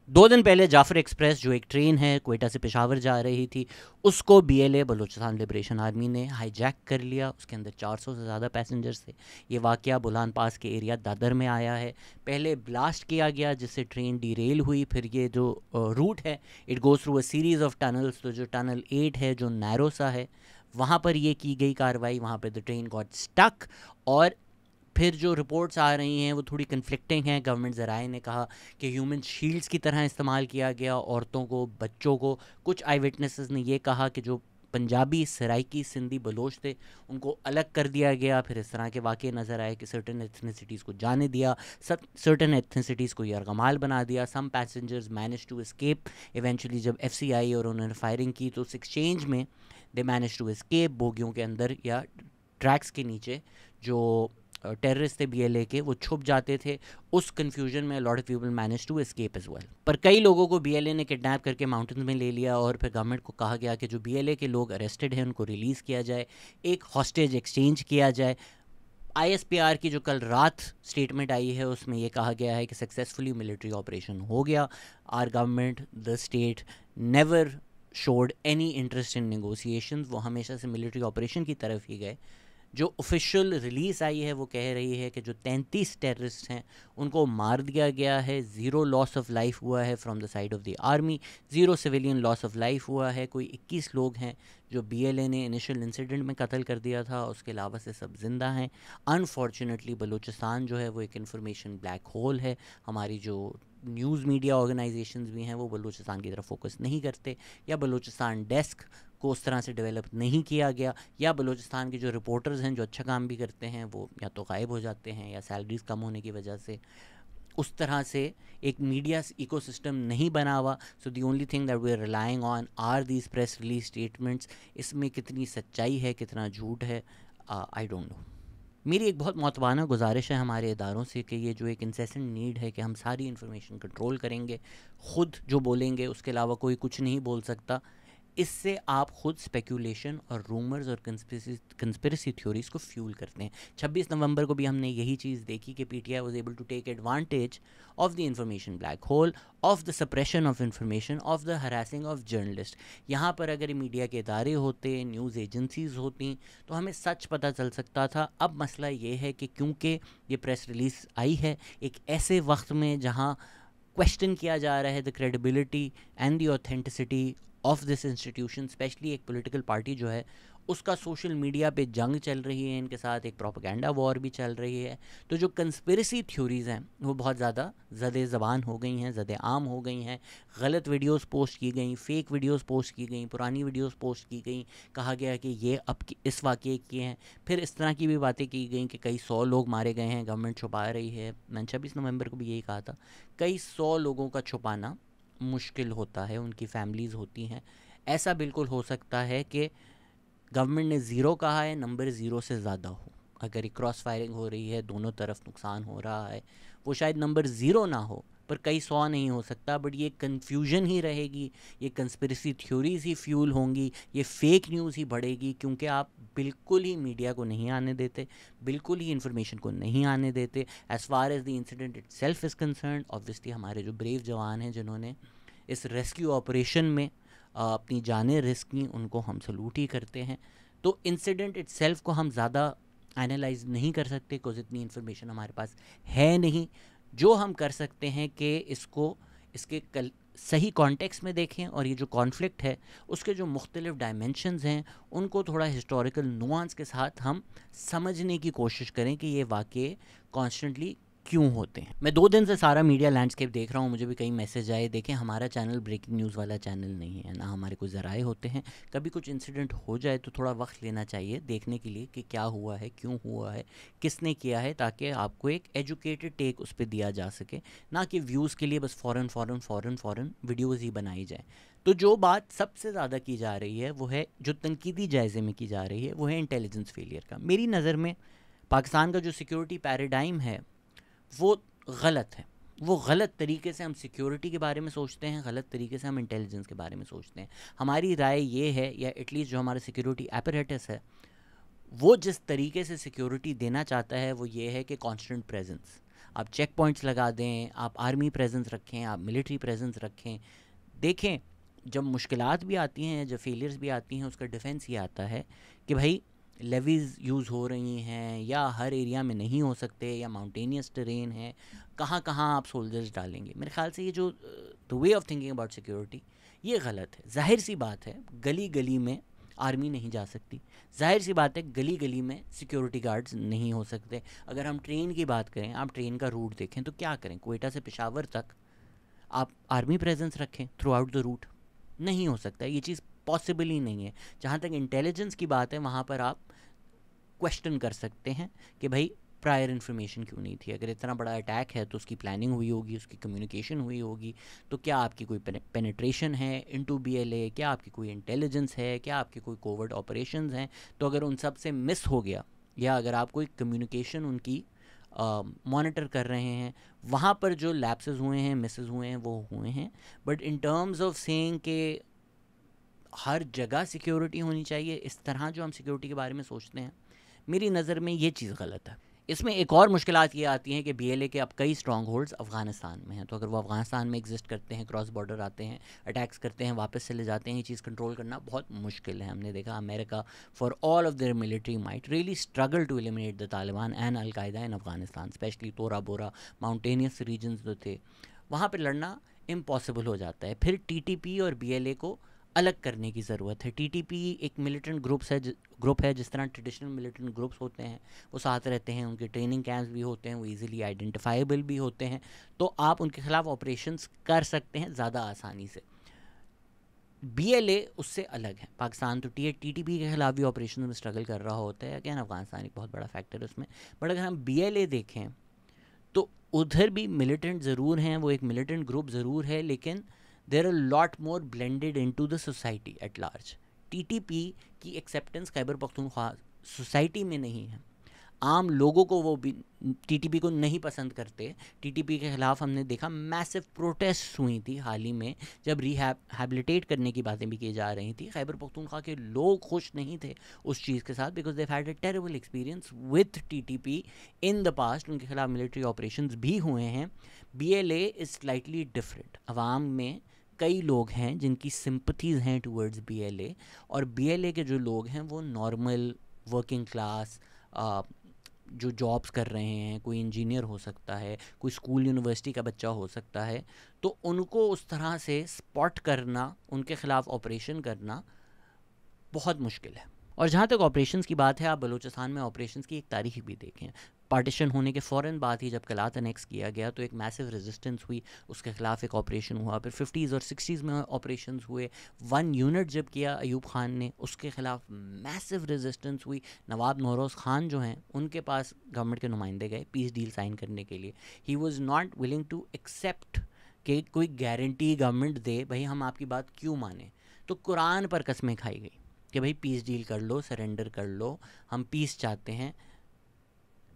2 दिन पहले जाफर एक्सप्रेस जो एक ट्रेन है क्वेटा से पेशावर जा रही थी, उसको बीएलए बलूचिस्तान लिबरेशन आर्मी ने हाईजैक कर लिया। उसके अंदर 400 से ज़्यादा पैसेंजर्स थे। ये वाक़या बुलान पास के एरिया दादर में आया है। पहले ब्लास्ट किया गया जिससे ट्रेन डीरेल हुई। फिर ये जो रूट है it goes through a series of tunnels. तो जो टनल 8 है जो नैरो सा है, वहाँ पर ये की गई कार्रवाई। वहाँ पर द ट्रेन गॉट स्टक। और फिर जो रिपोर्ट्स आ रही हैं वो थोड़ी कन्फ्लिक्टिंग हैं। गवर्नमेंट ज़राए ने कहा कि ह्यूमन शील्ड्स की तरह इस्तेमाल किया गया औरतों को, बच्चों को। कुछ आई विटनेसेस ने ये कहा कि जो पंजाबी, सराइकी, सिंधी, बलोच थे उनको अलग कर दिया गया। फिर इस तरह के वाक़े नज़र आए कि सर्टन एथनिसिटीज़ को जाने दिया, सब सर्टन एथनिसिटीज़ को यरगमाल बना दिया। Some passengers manage to escape. Eventually जब एफसी आई और उन्होंने फायरिंग की तो उस एक्सचेंज में दे मैनेज टू एस्केप। बोगियों के अंदर या ट्रैक्स के नीचे जो टेररिस्ट थे बीएलए के, वो छुप जाते थे। उस कन्फ्यूजन में lot of people manage to escape as well. पर कई लोगों को बीएलए ने किडनैप करके माउंटेन्स में ले लिया और फिर गवर्नमेंट को कहा गया कि जो बीएलए के लोग अरेस्टेड हैं उनको रिलीज़ किया जाए, एक हॉस्टेज एक्सचेंज किया जाए। आईएसपीआर की जो कल रात स्टेटमेंट आई है उसमें यह कहा गया है कि सक्सेसफुली मिलिट्री ऑपरेशन हो गया। Our government, the state never showed any interest in negotiation. वो हमेशा से मिलिट्री ऑपरेशन की तरफ ही गए। जो ऑफिशियल रिलीज़ आई है वो कह रही है कि जो 33 टेररिस्ट हैं उनको मार दिया गया है। ज़ीरो लॉस ऑफ लाइफ हुआ है from the side of the army, zero civilian loss of life हुआ है। कोई 21 लोग हैं जो बीएलए ने इनिशियल इंसिडेंट में कत्ल कर दिया था, उसके अलावा से सब जिंदा हैं। अनफॉर्चुनेटली बलूचिस्तान जो है वो एक इन्फॉर्मेशन ब्लैक होल है। हमारी जो न्यूज़ मीडिया ऑर्गेनाइजेशंस भी हैं वो बलूचिस्तान की तरफ फोकस नहीं करते, या बलूचिस्तान डेस्क को उस तरह से डेवलप नहीं किया गया, या बलूचिस्तान के जो रिपोर्टर्स हैं जो अच्छा काम भी करते हैं वो या तो गायब हो जाते हैं या सैलरीज कम होने की वजह से उस तरह से एक मीडिया इकोसिस्टम नहीं बना हुआ। So the only thing that we are relying on are these press release statements. इसमें कितनी सच्चाई है, कितना झूठ है, आई डोंट नो। मेरी एक बहुत मौतवाना गुजारिश है हमारे इदारों से कि ये जो एक इंसेसेंट नीड है कि हम सारी इन्फॉर्मेशन कंट्रोल करेंगे, ख़ुद जो बोलेंगे उसके अलावा कोई कुछ नहीं बोल सकता। इससे आप खुद स्पेकुलेशन और रूमर्स और कंस्पिरेसी थ्योरीज को फ्यूल करते हैं। 26 नवंबर को भी हमने यही चीज़ देखी कि PTI was able to take advantage of the information black hole, of the suppression of information, of the harassing of journalist. यहाँ पर अगर मीडिया के इदारे होते, न्यूज़ एजेंसीज होती तो हमें सच पता चल सकता था। अब मसला ये है कि क्योंकि ये प्रेस रिलीज़ आई है एक ऐसे वक्त में जहाँ क्वेश्चन किया जा रहा है the credibility and the authenticity of this institution, specially एक पॉलिटिकल पार्टी जो है उसका सोशल मीडिया पे जंग चल रही है, इनके साथ एक प्रोपेगेंडा वॉर भी चल रही है। तो जो कंस्पिरेसी थ्योरीज़ हैं वो बहुत ज़्यादा ज़द ज़बान हो गई हैं, ज़द आम हो गई हैं। गलत वीडियोस पोस्ट की गई, फेक वीडियोस पोस्ट की गई, पुरानी वीडियोस पोस्ट की गई। कहा गया कि ये अब इस वाक़े के हैं। फिर इस तरह की भी बातें की गई कि कई 100 लोग मारे गए हैं, गवर्नमेंट छुपा रही है। मैंने 26 नवंबर को भी यही कहा था, कई 100 लोगों का छुपाना मुश्किल होता है, उनकी फैमिलीज़ होती हैं। ऐसा बिल्कुल हो सकता है कि गवर्नमेंट ने ज़ीरो कहा है, नंबर ज़ीरो से ज़्यादा हो। अगर एक क्रॉस फायरिंग हो रही है, दोनों तरफ नुकसान हो रहा है, वो शायद नंबर ज़ीरो ना हो पर कई 100 नहीं हो सकता। बट ये कन्फ्यूजन ही रहेगी, ये कंस्पिरेसी थ्योरीज ही फ्यूल होंगी, ये फेक न्यूज़ ही बढ़ेगी, क्योंकि आप बिल्कुल ही मीडिया को नहीं आने देते, बिल्कुल ही इन्फॉर्मेशन को नहीं आने देते। As far as the incident it self is concern, obviously हमारे जो ब्रेव जवान हैं जिन्होंने इस रेस्क्यू ऑपरेशन में अपनी जानें रिस्क की, उनको हम सलूट ही करते हैं। तो इंसिडेंट इट्सेल्फ को हम ज़्यादा एनालाइज नहीं कर सकते बिकॉज इतनी इन्फॉर्मेशन हमारे पास है नहीं। जो हम कर सकते हैं कि इसके सही कॉन्टेक्स्ट में देखें और ये जो कॉन्फ्लिक्ट है उसके जो मुख्तलिफ डायमेंशंस हैं उनको थोड़ा हिस्टोरिकल नुआंस के साथ हम समझने की कोशिश करें कि ये वाक़े कॉन्स्टेंटली क्यों होते हैं। मैं 2 दिन से सारा मीडिया लैंडस्केप देख रहा हूँ, मुझे भी कई मैसेज आए। देखें, हमारा चैनल ब्रेकिंग न्यूज़ वाला चैनल नहीं है, ना हमारे कोई ज़राए होते हैं। कभी कुछ इंसिडेंट हो जाए तो थोड़ा वक्त लेना चाहिए देखने के लिए कि क्या हुआ है, क्यों हुआ है, किसने किया है, ताकि आपको एक एजुकेटेड टेक उस पर दिया जा सके, ना कि व्यूज़ के लिए बस फ़ौरन वीडियोज़ ही बनाई जाए। तो जो बात सबसे ज़्यादा की जा रही है वो है, जो तनकीदी जायज़े में की जा रही है वो है इंटेलिजेंस फेलियर का। मेरी नज़र में पाकिस्तान का जो सिक्योरिटी पैराडाइम है वो गलत है। वो गलत तरीके से हम सिक्योरिटी के बारे में सोचते हैं, गलत तरीके से हम इंटेलिजेंस के बारे में सोचते हैं। हमारी राय ये है, या एटलीस्ट जो हमारा सिक्योरिटी एपरेटस है वो जिस तरीके से सिक्योरिटी देना चाहता है वो ये है कि कांस्टेंट प्रेजेंस। आप चेक पॉइंट्स लगा दें, आप आर्मी प्रेजेंस रखें, आप मिलिट्री प्रेजेंस रखें। देखें, जब मुश्किलात भी आती हैं, जब फेलियर्स भी आती हैं, उसका डिफेंस ये आता है कि भाई लेवीज़ यूज़ हो रही हैं या हर एरिया में नहीं हो सकते, या माउंटेनियस टेरेन है, कहाँ कहाँ आप सोल्जर्स डालेंगे। मेरे ख्याल से ये जो the way of thinking about security, ये गलत है। जाहिर सी बात है गली गली में आर्मी नहीं जा सकती, जाहिर सी बात है गली गली में सिक्योरिटी गार्ड्स नहीं हो सकते। अगर हम ट्रेन की बात करें, आप ट्रेन का रूट देखें तो क्या करें, क्वेटा से पेशावर तक आप आर्मी प्रेजेंस रखें थ्रू आउट द रूट? नहीं हो सकता, ये चीज़ पॉसिबल ही नहीं है। जहाँ तक इंटेलिजेंस की बात है, वहाँ पर आप क्वेश्चन कर सकते हैं कि भाई प्रायर इन्फॉर्मेशन क्यों नहीं थी। अगर इतना बड़ा अटैक है तो उसकी प्लानिंग हुई होगी, उसकी कम्युनिकेशन हुई होगी, तो क्या आपकी कोई पेनिट्रेशन है इनटू बीएलए, क्या आपकी कोई इंटेलिजेंस है, क्या आपकी कोई कोवर्ट ऑपरेशंस हैं? तो अगर उन सब से मिस हो गया, या अगर आप कोई कम्युनिकेशन उनकी मॉनिटर कर रहे हैं, वहाँ पर जो लैप्सेस हुए हैं, मिसेस हुए हैं, वो हुए हैं। But in terms of saying के हर जगह सिक्योरिटी होनी चाहिए, इस तरह जो हम सिक्योरिटी के बारे में सोचते हैं, मेरी नज़र में ये चीज़ गलत है। इसमें एक और मुश्किलात ये आती हैं कि बीएलए के अब कई स्ट्रॉन्ग होल्ड्स अफ़गानिस्तान में हैं, तो अगर वो अफ़गानिस्तान में एग्जिस्ट करते हैं, क्रॉस बॉर्डर आते हैं, अटैक्स करते हैं, वापस चले जाते हैं, ये चीज़ कंट्रोल करना बहुत मुश्किल है। हमने देखा America for all of their military might really struggle to eliminate the Taliban and al Qaeda in Afghanistan, especially Tora Bora mountainous regions जो थे, वहाँ पर लड़ना इम्पॉसिबल हो जाता है। फिर टीटीपी और बीएलए को अलग करने की ज़रूरत है। टीटीपी एक मिलिटेंट ग्रुप है, जिस तरह ट्रेडिशनल मिलिटेंट ग्रुप्स होते हैं, वो साथ रहते हैं, उनके ट्रेनिंग कैंप्स भी होते हैं, वो इजीली आइडेंटिफाइबल भी होते हैं, तो आप उनके खिलाफ ऑपरेशंस कर सकते हैं ज़्यादा आसानी से। बीएलए उससे अलग है। पाकिस्तान तो टीटीपी के खिलाफ भी ऑपरेशन में स्ट्रगल कर रहा होता है, अगेन अफगानिस्तान एक बहुत बड़ा फैक्टर है उसमें। बट अगर हम बीएलए देखें तो उधर भी मिलिटेंट ज़रूर हैं, वो एक मिलिटेंट ग्रुप ज़रूर है, लेकिन there are lot more blended into the society at large. TTP की एक्सेप्टेंस खैबर पख्तूनख्वा सोसाइटी में नहीं है, आम लोगों को वो भी टीटीपी को नहीं पसंद करते। टीटीपी के ख़िलाफ़ हमने देखा मैसिव प्रोटेस्ट हुई थी हाल ही में, जब रिहैबिलिटेट करने की बातें भी की जा रही थी। खैबर पख्तूनख्वा के लोग खुश नहीं थे उस चीज़ के साथ, because they had a terrible experience with TTP in the past. उनके खिलाफ मिलिट्री ऑपरेशंस भी हुए हैं। BLA is slightly different. अवाम में कई लोग हैं जिनकी सिंपथीज़ हैं टूवर्ड्स बीएलए, और बीएलए के जो लोग हैं वो नॉर्मल वर्किंग क्लास जो जॉब्स कर रहे हैं, कोई इंजीनियर हो सकता है, कोई स्कूल यूनिवर्सिटी का बच्चा हो सकता है, तो उनको उस तरह से स्पॉट करना, उनके ख़िलाफ़ ऑपरेशन करना बहुत मुश्किल है। और जहाँ तक ऑपरेशंस की बात है, आप बलूचिस्तान में ऑपरेशंस की एक तारीख भी देखें। पार्टीशन होने के फ़ौरन बाद ही जब कलात अनेक्स किया गया तो एक मैसिव रेजिस्टेंस हुई, उसके ख़िलाफ़ एक ऑपरेशन हुआ। फिर 50s और 60s में ऑपरेशंस हुए। 1 यूनिट जब किया अयूब ख़ान ने, उसके ख़िलाफ़ मैसिव रेजिस्टेंस हुई। नवाब नौरोज़ ख़ान जो हैं, उनके पास गवर्नमेंट के नुमाइंदे गए पीस डील साइन करने के लिए। He was not willing to accept कि कोई गारंटी गवर्नमेंट दे, भाई हम आपकी बात क्यों माने। तो कुरान पर कस्में खाई गई कि भाई पीस डील कर लो, सरेंडर कर लो, हम पीस चाहते हैं।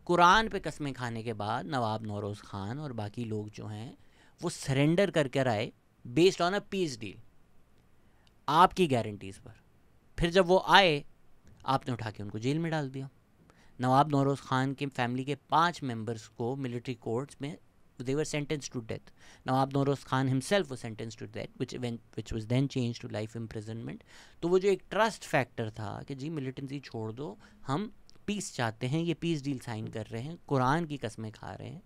कुरान पे कस्में खाने के बाद नवाब नौरोज़ ख़ान और बाकी लोग जो हैं वो सरेंडर कर कर आए based on a peace deal, आपकी गारंटीज़ पर। फिर जब वो आए, आपने उठा के उनको जेल में डाल दिया। नवाब नौरोज़ ख़ान के फैमिली के 5 मेंबर्स को मिलिट्री कोर्ट्स में they were sentenced to death. Nawab Noroz Khan himself was sentenced to death, which was then changed to life imprisonment. तो वो जो एक ट्रस्ट फैक्टर था कि जी मिलिटेंसी छोड़ दो, हम पीस चाहते हैं, ये पीस डील साइन कर रहे हैं, कुरान की कस्में खा रहे हैं,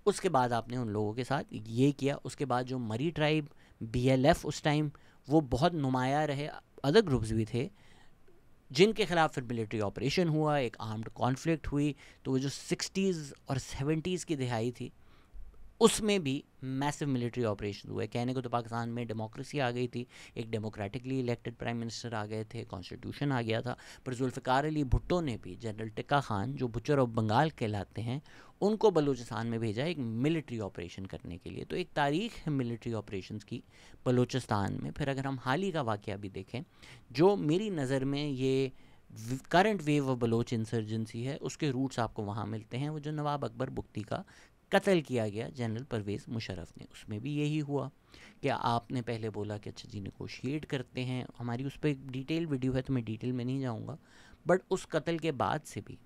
उसके बाद आपने उन लोगों के साथ ये किया। उसके बाद जो मरी ट्राइब, BLF उस टाइम वो बहुत नुमाया रहे, अदर ग्रुप्स भी थे जिनके खिलाफ फिर मिलिट्री ऑपरेशन हुआ, एक आर्म्ड कॉन्फ्लिक्ट हुई। तो वो जो 60s और 70s की दिहाई थी, उसमें भी मैसिव मिलिट्री ऑपरेशन हुए। कहने को तो पाकिस्तान में डेमोक्रेसी आ गई थी, एक डेमोक्रेटिकली इलेक्टेड प्राइम मिनिस्टर आ गए थे, कॉन्स्टिट्यूशन आ गया था, पर जुल्फ़िकार अली भुट्टो ने भी जनरल टिक्का खान, जो बुचर ऑफ बंगाल कहलाते हैं, उनको बलूचिस्तान में भेजा एक मिलिट्री ऑपरेशन करने के लिए। तो एक तारीख़ है मिलिट्री ऑपरेशंस की बलूचिस्तान में। फिर अगर हम हाल ही का वाक़या भी देखें, जो मेरी नज़र में ये current wave of Baloch insurgency है, उसके रूट्स आपको वहाँ मिलते हैं। वो जो नवाब अकबर बुख्ती का कत्ल किया गया जनरल परवेज़ मुशर्रफ ने, उसमें भी यही हुआ कि आपने पहले बोला कि अच्छा जी नेगोशिएट करते हैं, हमारी उस पर एक डिटेल वीडियो है तो मैं डिटेल में नहीं जाऊंगा, बट उस कत्ल के बाद से भी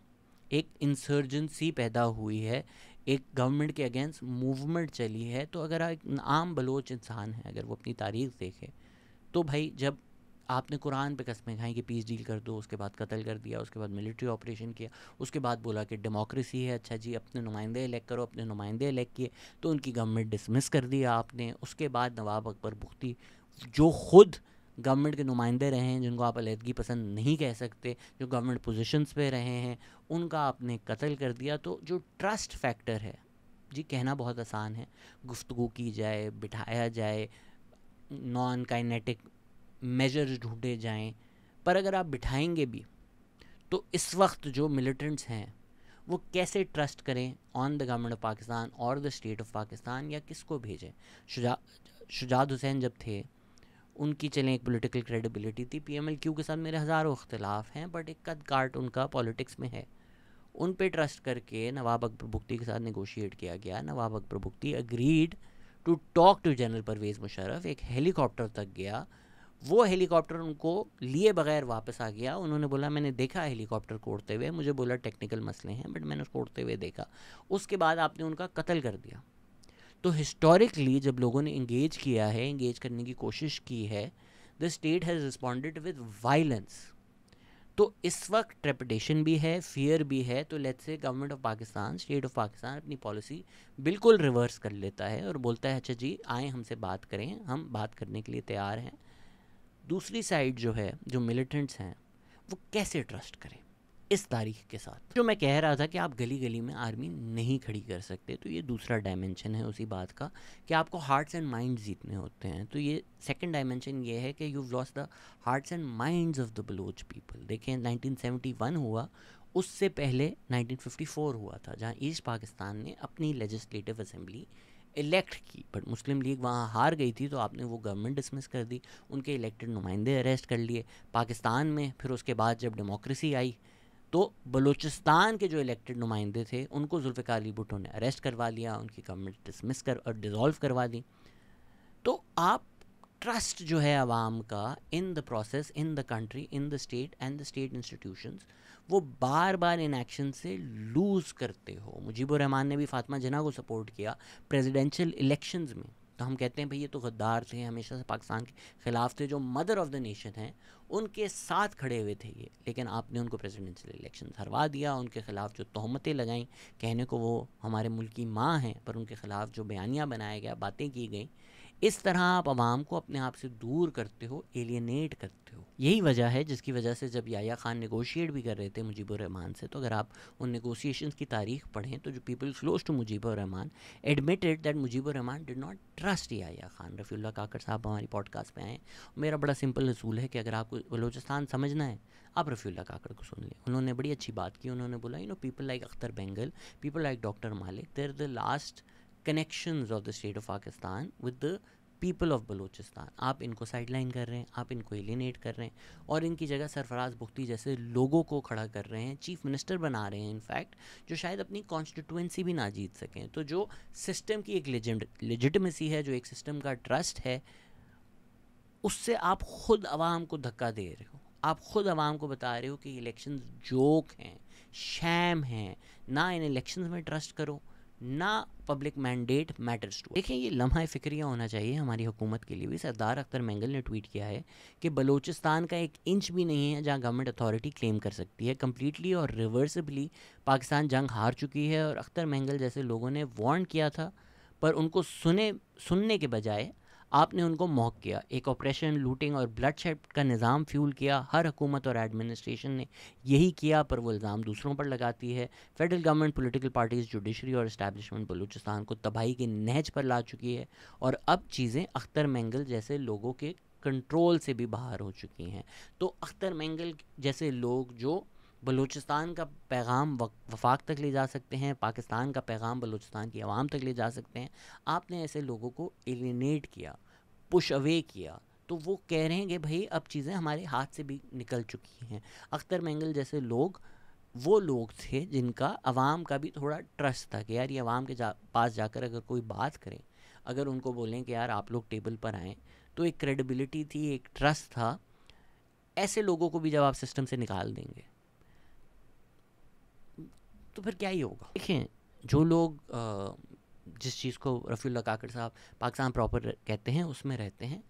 एक इंसर्जेंसी पैदा हुई है एक गवर्नमेंट के अगेंस्ट मूवमेंट चली है। तो अगर एक आम बलोच इंसान है, अगर वो अपनी तारीख देखे, तो भाई जब आपने कुरान पे कस्में खाई कि पीस डील कर दो, उसके बाद कत्ल कर दिया, उसके बाद मिलिट्री ऑपरेशन किया, उसके बाद बोला कि डेमोक्रेसी है, अच्छा जी अपने नुमाइंदे इलेक्ट करो, अपने नुमाइंदे इलेक्ट किए तो उनकी गवर्नमेंट डिसमिस कर दिया आपने। उसके बाद नवाब अकबर बुख्ती जो खुद गवर्नमेंट के नुमाइंदे रहे हैं, जिनको आप अलहदगी पसंद नहीं कह सकते, जो गवर्नमेंट पोजीशंस पे रहे हैं, उनका आपने कत्ल कर दिया। तो जो ट्रस्ट फैक्टर है जी, कहना बहुत आसान है, गुफ्तगू की जाए, बिठाया जाए, नॉन काइनेटिक मेजर्स ढूंढे जाएं, पर अगर आप बिठाएंगे भी तो इस वक्त जो मिलिटेंट्स हैं वो कैसे ट्रस्ट करें on the government of Pakistan और द स्टेट ऑफ पाकिस्तान, या किसको भेजें। शुजात हुसैन जब थे, उनकी चलें एक पॉलिटिकल क्रेडिबिलिटी थी, PMLQ के साथ मेरे हज़ारों इख्तिलाफ हैं, बट एक कद काट उनका पॉलिटिक्स में है। उन पे ट्रस्ट करके नवाब अकबर बुख्ती के साथ नेगोशिएट किया गया। Nawab Akbar Bugti agreed to talk to general Pervez Musharraf, एक हेलीकॉप्टर तक गया, वो हेलीकॉप्टर उनको लिए बगैर वापस आ गया। उन्होंने बोला मैंने देखा हेलीकॉप्टर को उड़ते हुए, मुझे बोला टेक्निकल मसले हैं बट मैंने उसको उड़ते हुए देखा। उसके बाद आपने उनका कत्ल कर दिया। तो हिस्टोरिकली जब लोगों ने इंगेज किया है, इंगेज करने की कोशिश की है, the state has responded with violence. तो इस वक्त ट्रेपिडेशन भी है, फियर भी है। तो let's say government of Pakistan, state of Pakistan अपनी पॉलिसी बिल्कुल रिवर्स कर लेता है और बोलता है अच्छा जी आए हमसे बात करें, हम बात करने के लिए तैयार हैं। दूसरी साइड जो है, जो मिलिटेंट्स हैं, वो कैसे ट्रस्ट करें इस तारीख के साथ। जो मैं कह रहा था कि आप गली गली में आर्मी नहीं खड़ी कर सकते, तो ये दूसरा डायमेंशन है उसी बात का कि आपको हार्ट्स एंड माइंड्स जीतने होते हैं। तो ये सेकंड डायमेंशन ये है कि you lost the hearts and minds of the Baloch people. देखें 1971 हुआ, उससे पहले 1954 हुआ था, जहाँ ईस्ट पाकिस्तान ने अपनी लेजिस्लेटिव असेंबली इलेक्ट की, बट मुस्लिम लीग वहाँ हार गई थी, तो आपने वो गवर्नमेंट डिसमिस कर दी, उनके इलेक्टेड नुमाइंदे अरेस्ट कर लिए। पाकिस्तान में फिर उसके बाद जब डेमोक्रेसी आई तो बलूचिस्तान के जो इलेक्टेड नुमाइंदे थे उनको जुल्फ़िकार अली भुट्टो ने अरेस्ट करवा लिया, उनकी गवर्नमेंट डिसमिस कर और डिज़ोल्व करवा दी। तो आप ट्रस्ट जो है आवाम का in the process, in the country, in the state and the state institutions, वो बार बार इन एक्शन से लूज़ करते हो। मुजीबुर रहमान ने भी फातिमा जिन्ना को सपोर्ट किया प्रेसिडेंशियल इलेक्शंस में, तो हम कहते हैं भाई ये तो गद्दार थे, हमेशा से पाकिस्तान के ख़िलाफ़ थे, जो मदर ऑफ़ द नेशन हैं उनके साथ खड़े हुए थे ये, लेकिन आपने उनको प्रेसिडेंशियल इलेक्शन हरवा दिया। उनके ख़िलाफ़ जो तोहमतें लगाई, कहने को वो हमारे मुल्क की माँ हैं, पर उनके ख़िलाफ़ जो बयानियाँ बनाया गया, बातें की गई, इस तरह आप आवाम को अपने आप से दूर करते हो, एलियनेट करते हो। यही वजह है जिसकी वजह से जब याह्या खान नेगोशिएट भी कर रहे थे मुजीबुर रहमान से, तो अगर आप उन नेगोशिएशंस की तारीख पढ़ें तो जो people close to Mujibur Rahman admitted that Mujibur Rahman did not trust Yahya Khan. Rafiullah Kakar sahab हमारी पॉडकास्ट पे आए। मेरा बड़ा सिंपल असूल है कि अगर आपको बलूचिस्तान समझना है, आप रफ़ीउल्लाह काकड़ को सुन लें। उन्होंने बड़ी अच्छी बात की, उन्होंने बोला people like Akhtar Mengal, people like doctor Malik, there the last connections of the state of Pakistan with the people of Balochistan. आप इनको साइडलाइन कर रहे हैं, आप इनको एलिनेट कर रहे हैं और इनकी जगह सरफराज बुख्ती जैसे लोगों को खड़ा कर रहे हैं, चीफ मिनिस्टर बना रहे हैं इनफैक्ट, जो शायद अपनी कॉन्स्टिट्यूएंसी भी ना जीत सकें। तो जो सिस्टम की एक लेजिटिमेसी है, जो एक सिस्टम का ट्रस्ट है, उससे आप खुद आवाम को धक्का दे रहे हो। आप खुद आवाम को बता रहे हो कि इलेक्शंस जोक हैं, शैम हैं, ना इन इलेक्शंस में ट्रस्ट करो, ना पब्लिक मैंडेट मैटर्स टू। देखें ये लम्हा फ़िक्रिया होना चाहिए हमारी हुकूमत के लिए भी। सरदार अख्तर मेंगल ने ट्वीट किया है कि बलूचिस्तान का एक इंच भी नहीं है जहां गवर्नमेंट अथॉरिटी क्लेम कर सकती है। कम्प्लीटली और रिवर्सिबली पाकिस्तान जंग हार चुकी है और अख्तर मेंगल जैसे लोगों ने वार्न किया था, पर उनको सुनने के बजाय आपने उनको मौक किया। एक ऑपरेशन, लूटिंग और ब्लड शेड का निज़ाम फ्यूल किया। हर हुकूमत और एडमिनिस्ट्रेशन ने यही किया, पर वो इल्ज़ाम दूसरों पर लगाती है। Federal government, political parties, judiciary और इस्टेब्लिशमेंट बलूचिस्तान को तबाही के नहज पर ला चुकी है और अब चीज़ें अख्तर मेंगल जैसे लोगों के कंट्रोल से भी बाहर हो चुकी हैं। तो अख्तर मेंगल जैसे लोग जो बलूचिस्तान का पैगाम वफाक तक ले जा सकते हैं, पाकिस्तान का पैगाम बलूचिस्तान की आवाम तक ले जा सकते हैं, आपने ऐसे लोगों को एलिनेट किया, पुश अवे किया। तो वो कह रहे हैं कि भाई अब चीज़ें हमारे हाथ से भी निकल चुकी हैं। अख्तर मेंगल जैसे लोग वो लोग थे जिनका अवाम का भी थोड़ा ट्रस्ट था कि यार ये अवाम के पास जाकर अगर कोई बात करें, अगर उनको बोलें कि यार आप लोग टेबल पर आएँ, तो एक क्रेडिबिलिटी थी, एक ट्रस्ट था। ऐसे लोगों को भी जब आप सिस्टम से निकाल देंगे तो फिर क्या ही होगा। देखें जो लोग जिस चीज़ को रफ़ीउल्लाह काकड़ साहब पाकिस्तान प्रॉपर कहते हैं उसमें रहते हैं,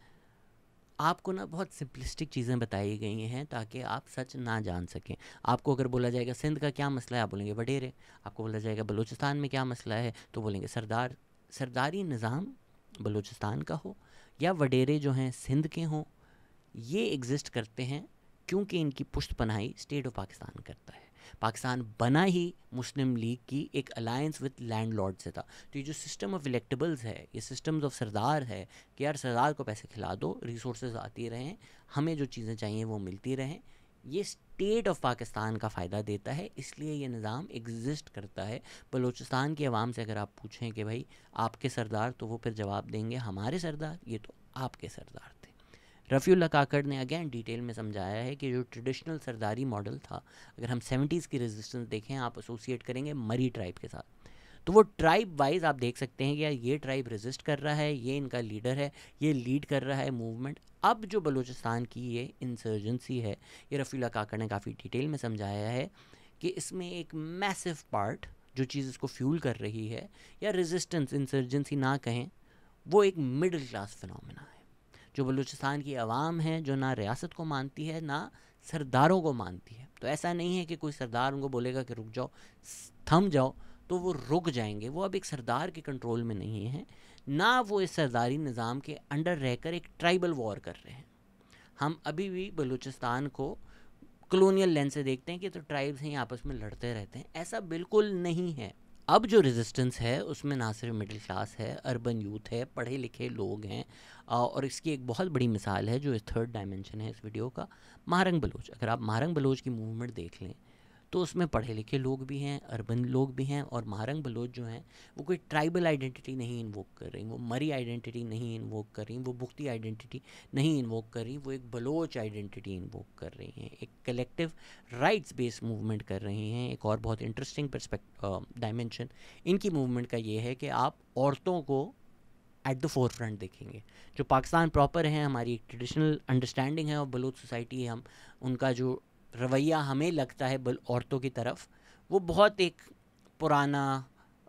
आपको ना बहुत सिंपलिस्टिक चीज़ें बताई गई हैं ताकि आप सच ना जान सकें। आपको अगर बोला जाएगा सिंध का क्या मसला है, आप बोलेंगे वडेरे। आपको बोला जाएगा बलूचिस्तान में क्या मसला है, तो बोलेंगे सरदार। सरदारी निज़ाम बलूचिस्तान का हो या वडेरे जो हैं सिंध के हों, ये एग्जिस्ट करते हैं क्योंकि इनकी पुश्त पनाही स्टेट ऑफ पाकिस्तान करता है। पाकिस्तान बना ही मुस्लिम लीग की एक अलायंस विद लैंडलॉर्ड से था। तो ये जो सिस्टम ऑफ इलेक्टेबल्स है, ये सिस्टम्स ऑफ सरदार है कि यार सरदार को पैसे खिला दो, रिसोर्सेज आती रहें, हमें जो चीज़ें चाहिए वो मिलती रहें, ये स्टेट ऑफ पाकिस्तान का फ़ायदा देता है, इसलिए ये निज़ाम एग्जिस्ट करता है। बलूचिस्तान की आवाम से अगर आप पूछें कि भाई आपके सरदार, तो वो फिर जवाब देंगे हमारे सरदार, ये तो आपके सरदार थे। रफ़ीउल्लाह काकड़ ने अगेन डिटेल में समझाया है कि जो ट्रेडिशनल सरदारी मॉडल था, अगर हम 70s की रेजिस्टेंस देखें, आप एसोसिएट करेंगे मरी ट्राइब के साथ, तो वो ट्राइब वाइज आप देख सकते हैं कि यार ये ट्राइब रेजिस्ट कर रहा है, ये इनका लीडर है, ये लीड कर रहा है मूवमेंट। अब जो बलूचिस्तान की ये इंसर्जेंसी है, ये रफ़ीउल्लाह काकड़ ने काफ़ी डिटेल में समझाया है कि इसमें एक मैसिव पार्ट जो चीज़ इसको फ्यूल कर रही है, या रेजिस्टेंस इंसर्जेंसी ना कहें, वो एक मिडिल क्लास फिनोमेना है। जो बलूचिस्तान की आवाम है, जो ना रियासत को मानती है ना सरदारों को मानती है। तो ऐसा नहीं है कि कोई सरदार उनको बोलेगा कि रुक जाओ, थम जाओ, तो वो रुक जाएंगे। वो अब एक सरदार के कंट्रोल में नहीं है, ना वो इस सरदारी निज़ाम के अंडर रहकर एक ट्राइबल वॉर कर रहे हैं। हम अभी भी बलूचिस्तान को कॉलोनियल लेंस से देखते हैं कि तो ट्राइब्स हैं आपस में लड़ते रहते हैं, ऐसा बिल्कुल नहीं है। अब जो रेजिस्टेंस है उसमें ना सिर्फ मिडिल क्लास है, अर्बन यूथ है, पढ़े लिखे लोग हैं, और इसकी एक बहुत बड़ी मिसाल है जो इस थर्ड डायमेंशन है इस वीडियो का, महारंग बलोच। अगर आप महारंग बलोच की मूवमेंट देख लें तो उसमें पढ़े लिखे लोग भी हैं, अर्बन लोग भी हैं, और महारंग बलोच जो हैं वो कोई ट्राइबल आइडेंटिटी नहीं इन्वोक कर रही, वो मरी आइडेंटिटी नहीं इन्वोक कर रही, वो बुख्ती आइडेंटिटी नहीं इन्वोक कर रही, वो एक बलोच आइडेंटिटी इन्वोक कर रही हैं, एक कलेक्टिव राइट्स बेस्ड मूवमेंट कर रही हैं। एक और बहुत इंटरेस्टिंग डायमेंशन इनकी मूवमेंट का ये है कि आप औरतों को एट द फोर फ्रंट देखेंगे। जो पाकिस्तान प्रॉपर है, हमारी एक ट्रेडिशनल अंडरस्टैंडिंग है और बलूच सोसाइटी है, हम उनका जो रवैया हमें लगता है औरतों की तरफ, वो बहुत एक पुराना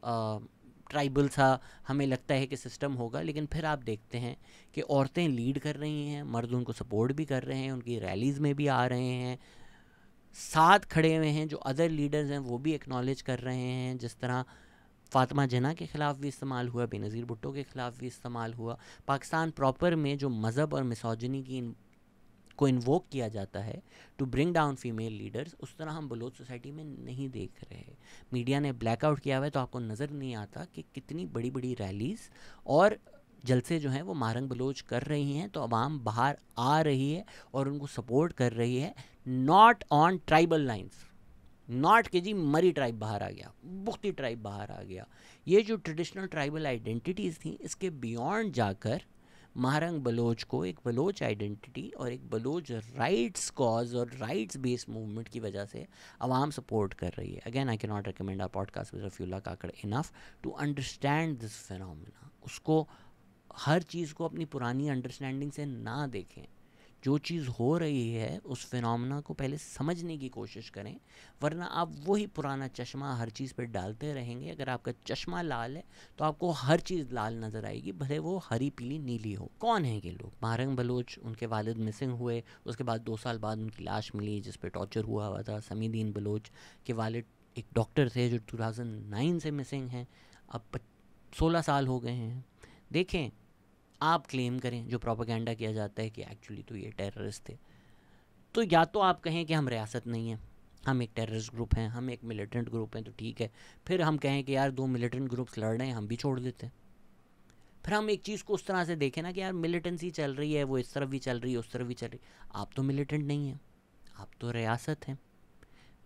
ट्राइबल सा हमें लगता है कि सिस्टम होगा। लेकिन फिर आप देखते हैं कि औरतें लीड कर रही हैं, मर्द उनको सपोर्ट भी कर रहे हैं, उनकी रैलीज़ में भी आ रहे हैं, साथ खड़े हुए हैं। जो अदर लीडर्स हैं वो भी एक्नॉलेज कर रहे हैं, जिस तरह फ़ातिमा जिन्ना के ख़िलाफ़ भी इस्तेमाल हुआ, बेनज़ीर भुट्टो के ख़िलाफ़ भी इस्तेमाल हुआ। पाकिस्तान प्रॉपर में जो मज़हब और मिसोजिनी की को इन्वोक किया जाता है to bring down female leaders, उस तरह हम बलोच सोसाइटी में नहीं देख रहे। मीडिया ने ब्लैकआउट किया हुआ है, तो आपको नज़र नहीं आता कि कितनी बड़ी बड़ी रैलीज़ और जलसे जो हैं वो महारंग बलोच कर रही हैं, तो अवाम बाहर आ रही है और उनको सपोर्ट कर रही है, not on tribal lines, not कि जी मरी ट्राइब बाहर आ गया, बुख्ती ट्राइब बाहर आ गया। ये जो ट्रेडिशनल ट्राइबल आइडेंटिटीज़ थी, इसके बियॉन्ड जाकर महारंग बलोच को एक बलोच आइडेंटिटी और एक बलोच राइट्स कॉज और राइट्स बेस्ड मूवमेंट की वजह से आवाम सपोर्ट कर रही है। Again I can not recommend our podcast with Rafiullah Kakar enough to understand this phenomena. उसको हर चीज़ को अपनी पुरानी अंडरस्टैंडिंग से ना देखें। जो चीज़ हो रही है उस फिनोमेना को पहले समझने की कोशिश करें, वरना आप वही पुराना चश्मा हर चीज़ पर डालते रहेंगे। अगर आपका चश्मा लाल है तो आपको हर चीज़ लाल नज़र आएगी, भले वो हरी पीली नीली हो। कौन है ये लोग? महारंग बलोच, उनके वालिद मिसिंग हुए, उसके बाद 2 साल बाद उनकी लाश मिली जिस पे टॉर्चर हुआ था। समीदीन बलोच के वालिद एक डॉक्टर थे जो 2009 से मिसिंग हैं, अब 16 साल हो गए हैं। देखें, आप क्लेम करें जो प्रोपेगेंडा किया जाता है कि एक्चुअली तो ये टेररिस्ट थे, तो या तो आप कहें कि हम रियासत नहीं हैं, हम एक टेररिस्ट ग्रुप हैं, हम एक मिलिटेंट ग्रुप हैं, तो ठीक है। फिर हम कहें कि यार 2 मिलिटेंट ग्रुप्स लड़ रहे हैं, हम भी छोड़ देते हैं। फिर हम एक चीज़ को उस तरह से देखें ना कि यार मिलिटेंसी चल रही है, वो इस तरफ भी चल रही है, उस तरफ भी चल रही है। आप तो मिलिटेंट नहीं हैं, आप तो रियासत हैं।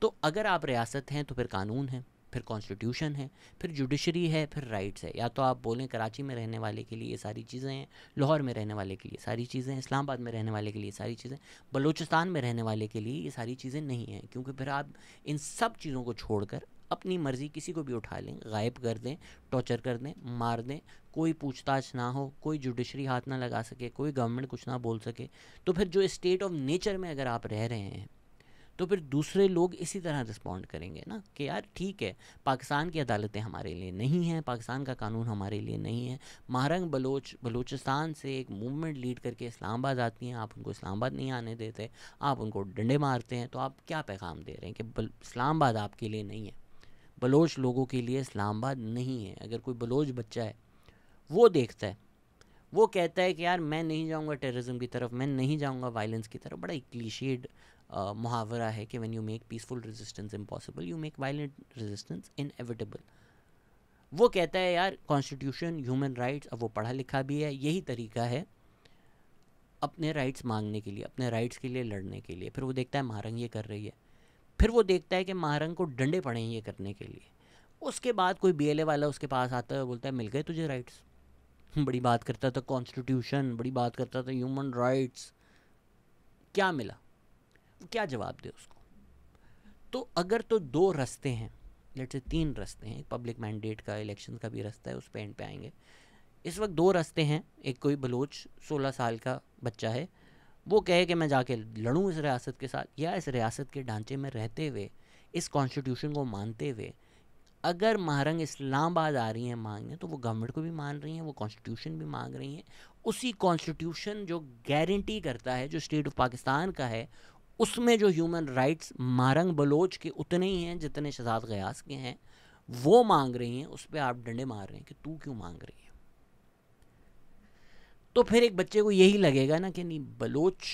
तो अगर आप रियासत हैं तो फिर कानून है, फिर कॉन्स्टिट्यूशन है, फिर जुडिशरी है, फिर राइट्स है। या तो आप बोलें कराची में रहने वाले के लिए ये सारी चीज़ें हैं, लाहौर में रहने वाले के लिए सारी चीज़ें हैं, इस्लामाबाद में रहने वाले के लिए सारी चीज़ें, बलूचिस्तान में रहने वाले के लिए ये सारी चीज़ें नहीं हैं। क्योंकि फिर आप इन सब चीज़ों को छोड़कर अपनी मर्ज़ी किसी को भी उठा लें, गायब कर दें, टॉर्चर कर दें, मार दें, कोई पूछताछ ना हो, कोई जुडिशरी हाथ ना लगा सके, कोई गवर्नमेंट कुछ ना बोल सके, तो फिर जो स्टेट ऑफ नेचर में अगर आप रह रहे हैं तो फिर दूसरे लोग इसी तरह रिस्पॉन्ड करेंगे ना कि यार ठीक है, पाकिस्तान की अदालतें हमारे लिए नहीं हैं, पाकिस्तान का कानून हमारे लिए नहीं है। महारंग बलूचिस्तान से एक मूवमेंट लीड करके इस्लामाबाद आती हैं, आप उनको इस्लामाबाद नहीं आने देते, आप उनको डंडे मारते हैं, तो आप क्या पैगाम दे रहे हैं कि इस्लामाबाद आपके लिए नहीं है, बलोच लोगों के लिए इस्लामाबाद नहीं है। अगर कोई बलोच बच्चा है, वो देखता है, वो कहता है कि यार मैं नहीं जाऊंगा टेररिज्म की तरफ, मैं नहीं जाऊंगा वायलेंस की तरफ। बड़ा क्लीशेड मुहावरा है कि when you make peaceful resistance impossible, you make violent resistance inevitable. वो कहता है यार कॉन्स्टिट्यूशन, ह्यूमन राइट्स, अब वो पढ़ा लिखा भी है, यही तरीका है अपने राइट्स मांगने के लिए, अपने राइट्स के लिए लड़ने के लिए। फिर वो देखता है महारंग ये कर रही है, फिर वो देखता है कि महारंग को डंडे पड़े हैं ये करने के लिए। उसके बाद कोई BLA वाला उसके पास आता है, बोलता है मिल गए तुझे राइट्स। बड़ी बात करता था कॉन्स्टिट्यूशन, बड़ी बात करता था ह्यूमन राइट्स, क्या मिला? क्या जवाब दे उसको? तो अगर तो दो रास्ते हैं, लेट्स से 3 रास्ते हैं, पब्लिक मैंडेट का, इलेक्शन का भी रास्ता है, उस पे एंड पे आएंगे। इस वक्त 2 रास्ते हैं। एक कोई बलोच 16 साल का बच्चा है, वो कहे कि मैं जाके लड़ूं इस रियासत के साथ, या इस रियासत के ढांचे में रहते हुए, इस कॉन्स्टिट्यूशन को मानते हुए, अगर महारंग इस्लामाबाद आ रही हैं मांगने, तो वो गवर्नमेंट को भी मान रही हैं, वो कॉन्स्टिट्यूशन भी मांग रही हैं। उसी कॉन्स्टिट्यूशन जो गारंटी करता है, जो स्टेट ऑफ पाकिस्तान का है, उसमें जो ह्यूमन राइट्स महारंग बलोच के उतने ही हैं जितने शहजाद गयास के हैं, वो मांग रही हैं। उस पर आप डंडे मार रहे हैं कि तू क्यों मांग रही है? तो फिर एक बच्चे को यही लगेगा ना कि नहीं, बलोच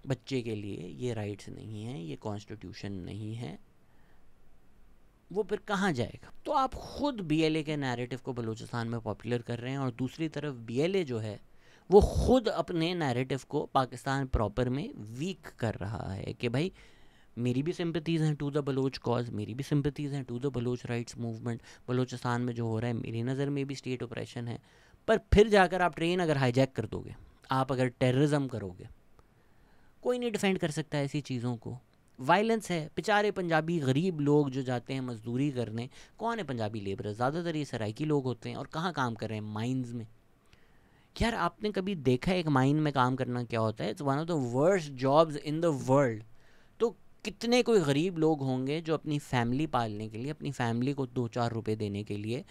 बच्चे के लिए ये राइट्स नहीं हैं, ये कॉन्स्टिट्यूशन नहीं है, वो फिर कहाँ जाएगा? तो आप खुद BLA के नैरेटिव को बलूचिस्तान में पॉपुलर कर रहे हैं, और दूसरी तरफ BLA जो है वो खुद अपने नैरेटिव को पाकिस्तान प्रॉपर में वीक कर रहा है कि भाई मेरी भी सिंपैथीज़ हैं टू द बलोच कॉज, मेरी भी सिंपैथीज़ हैं to the Baloch rights movement. Balochistan में जो हो रहा है मेरी नज़र में भी स्टेट ऑपरेशन है। पर फिर जाकर आप ट्रेन अगर हाईजैक कर दोगे, आप अगर टेररिज्म करोगे, कोई नहीं डिफेंड कर सकता ऐसी चीज़ों को। वायलेंस है। बेचारे पंजाबी गरीब लोग जो जाते हैं मजदूरी करने, कौन है पंजाबी लेबर? ज़्यादातर ये सराइकी लोग होते हैं, और कहाँ काम कर रहे हैं? माइंस में। यार आपने कभी देखा है एक माइन में काम करना क्या होता है? It's one of the worst jobs in the world. तो कितने कोई गरीब लोग होंगे जो अपनी फैमिली पालने के लिए, अपनी फैमिली को 2-4 रुपए देने के लिए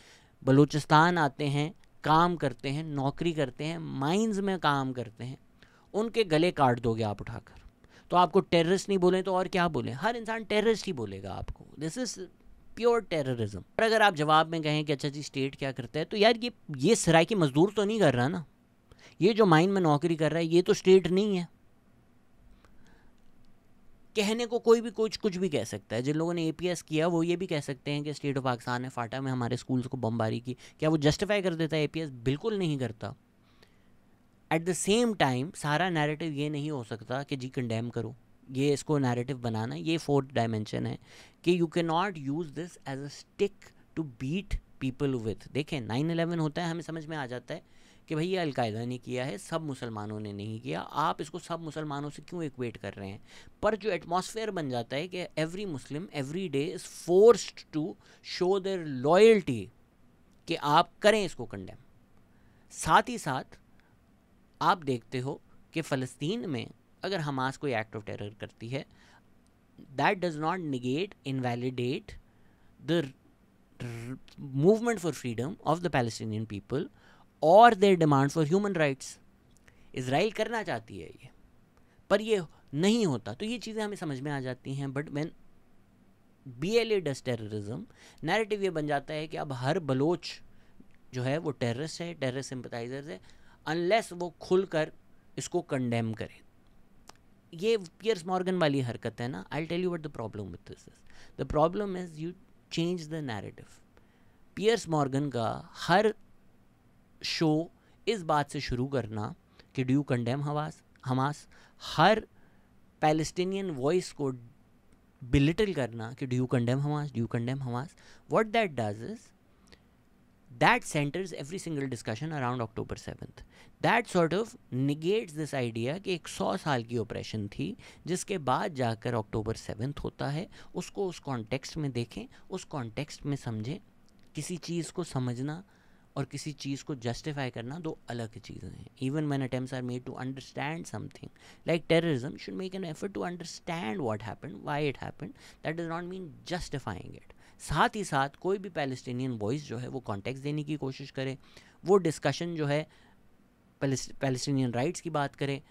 बलूचिस्तान आते हैं, काम करते हैं, नौकरी करते हैं, माइंस में काम करते हैं। उनके गले काट दोगे आप उठाकर, तो आपको टेररिस्ट नहीं बोले तो और क्या बोले? हर इंसान टेररिस्ट ही बोलेगा आपको। This is pure terrorism. और अगर आप जवाब में कहें कि अच्छा जी स्टेट क्या करता है, तो यार ये सराइकी मजदूर तो नहीं कर रहा ना, ये जो माइन में नौकरी कर रहा है ये तो स्टेट नहीं है। कहने को कोई भी कुछ भी कह सकता है। जिन लोगों ने APS किया वो ये भी कह सकते हैं कि स्टेट ऑफ पाकिस्तान ने फाटा में हमारे स्कूल्स को बमबारी की। क्या वो जस्टिफाई कर देता है APS? बिल्कुल नहीं करता। एट द सेम टाइम सारा नैरेटिव ये नहीं हो सकता कि जी कंडेम करो, ये इसको नैरेटिव बनाना, ये 4th डायमेंशन है कि you can not use this as a stick to beat people with. देखें 9/11 होता है, हमें समझ में आ जाता है कि भाई ये अलकायदा ने किया है, सब मुसलमानों ने नहीं किया। आप इसको सब मुसलमानों से क्यों इक्वेट कर रहे हैं? पर जो एटमॉस्फेयर बन जाता है कि every Muslim every day is forced to show their loyalty, कि आप करें इसको कंडेम। साथ ही साथ आप देखते हो कि फ़लस्तीन में अगर हमास कोई एक्ट ऑफ टेरर करती है, that does not negate, invalidate the movement for freedom of the Palestinian people और their demand for human rights. Israel करना चाहती है ये, पर ये नहीं होता। तो ये चीज़ें हमें समझ में आ जाती हैं। But when BLA does terrorism, narrative ये बन जाता है कि अब हर बलोच जो है वो टेररिस्ट है, टेररिस्ट सिंपथाइजर्स है, अनलेस वो खुलकर इसको कंडेम करे। ये पियर्स मॉर्गन वाली हरकत है ना। I tell you what the problem with this is. The problem is you change the narrative. Piers Morgan का हर शो इस बात से शुरू करना कि डू यू कंडेम हमास, हर पैलेस्टीनियन वॉइस को बिलिटल करना कि do you condemn Hamas, do you condemn Hamas. What that does is that centers every single discussion around October 7th. That sort of negates this idea कि 100 साल की operation थी, जिसके बाद जाकर October 7th होता है। उसको उस कॉन्टेक्स्ट में देखें, उस कॉन्टेक्स्ट में समझें। किसी चीज़ को समझना और किसी चीज़ को जस्टिफाई करना दो अलग चीज़ें हैं. Even when attempts are made to understand something like terrorism, should make an effort to understand what happened, why it happened. That does not mean justifying it. साथ ही साथ कोई भी पैलेस्टीनियन वॉइस जो है वो कॉन्टेक्स्ट देने की कोशिश करे, वो डिस्कशन जो है पैलेस्टीनियन राइट्स की बात करे,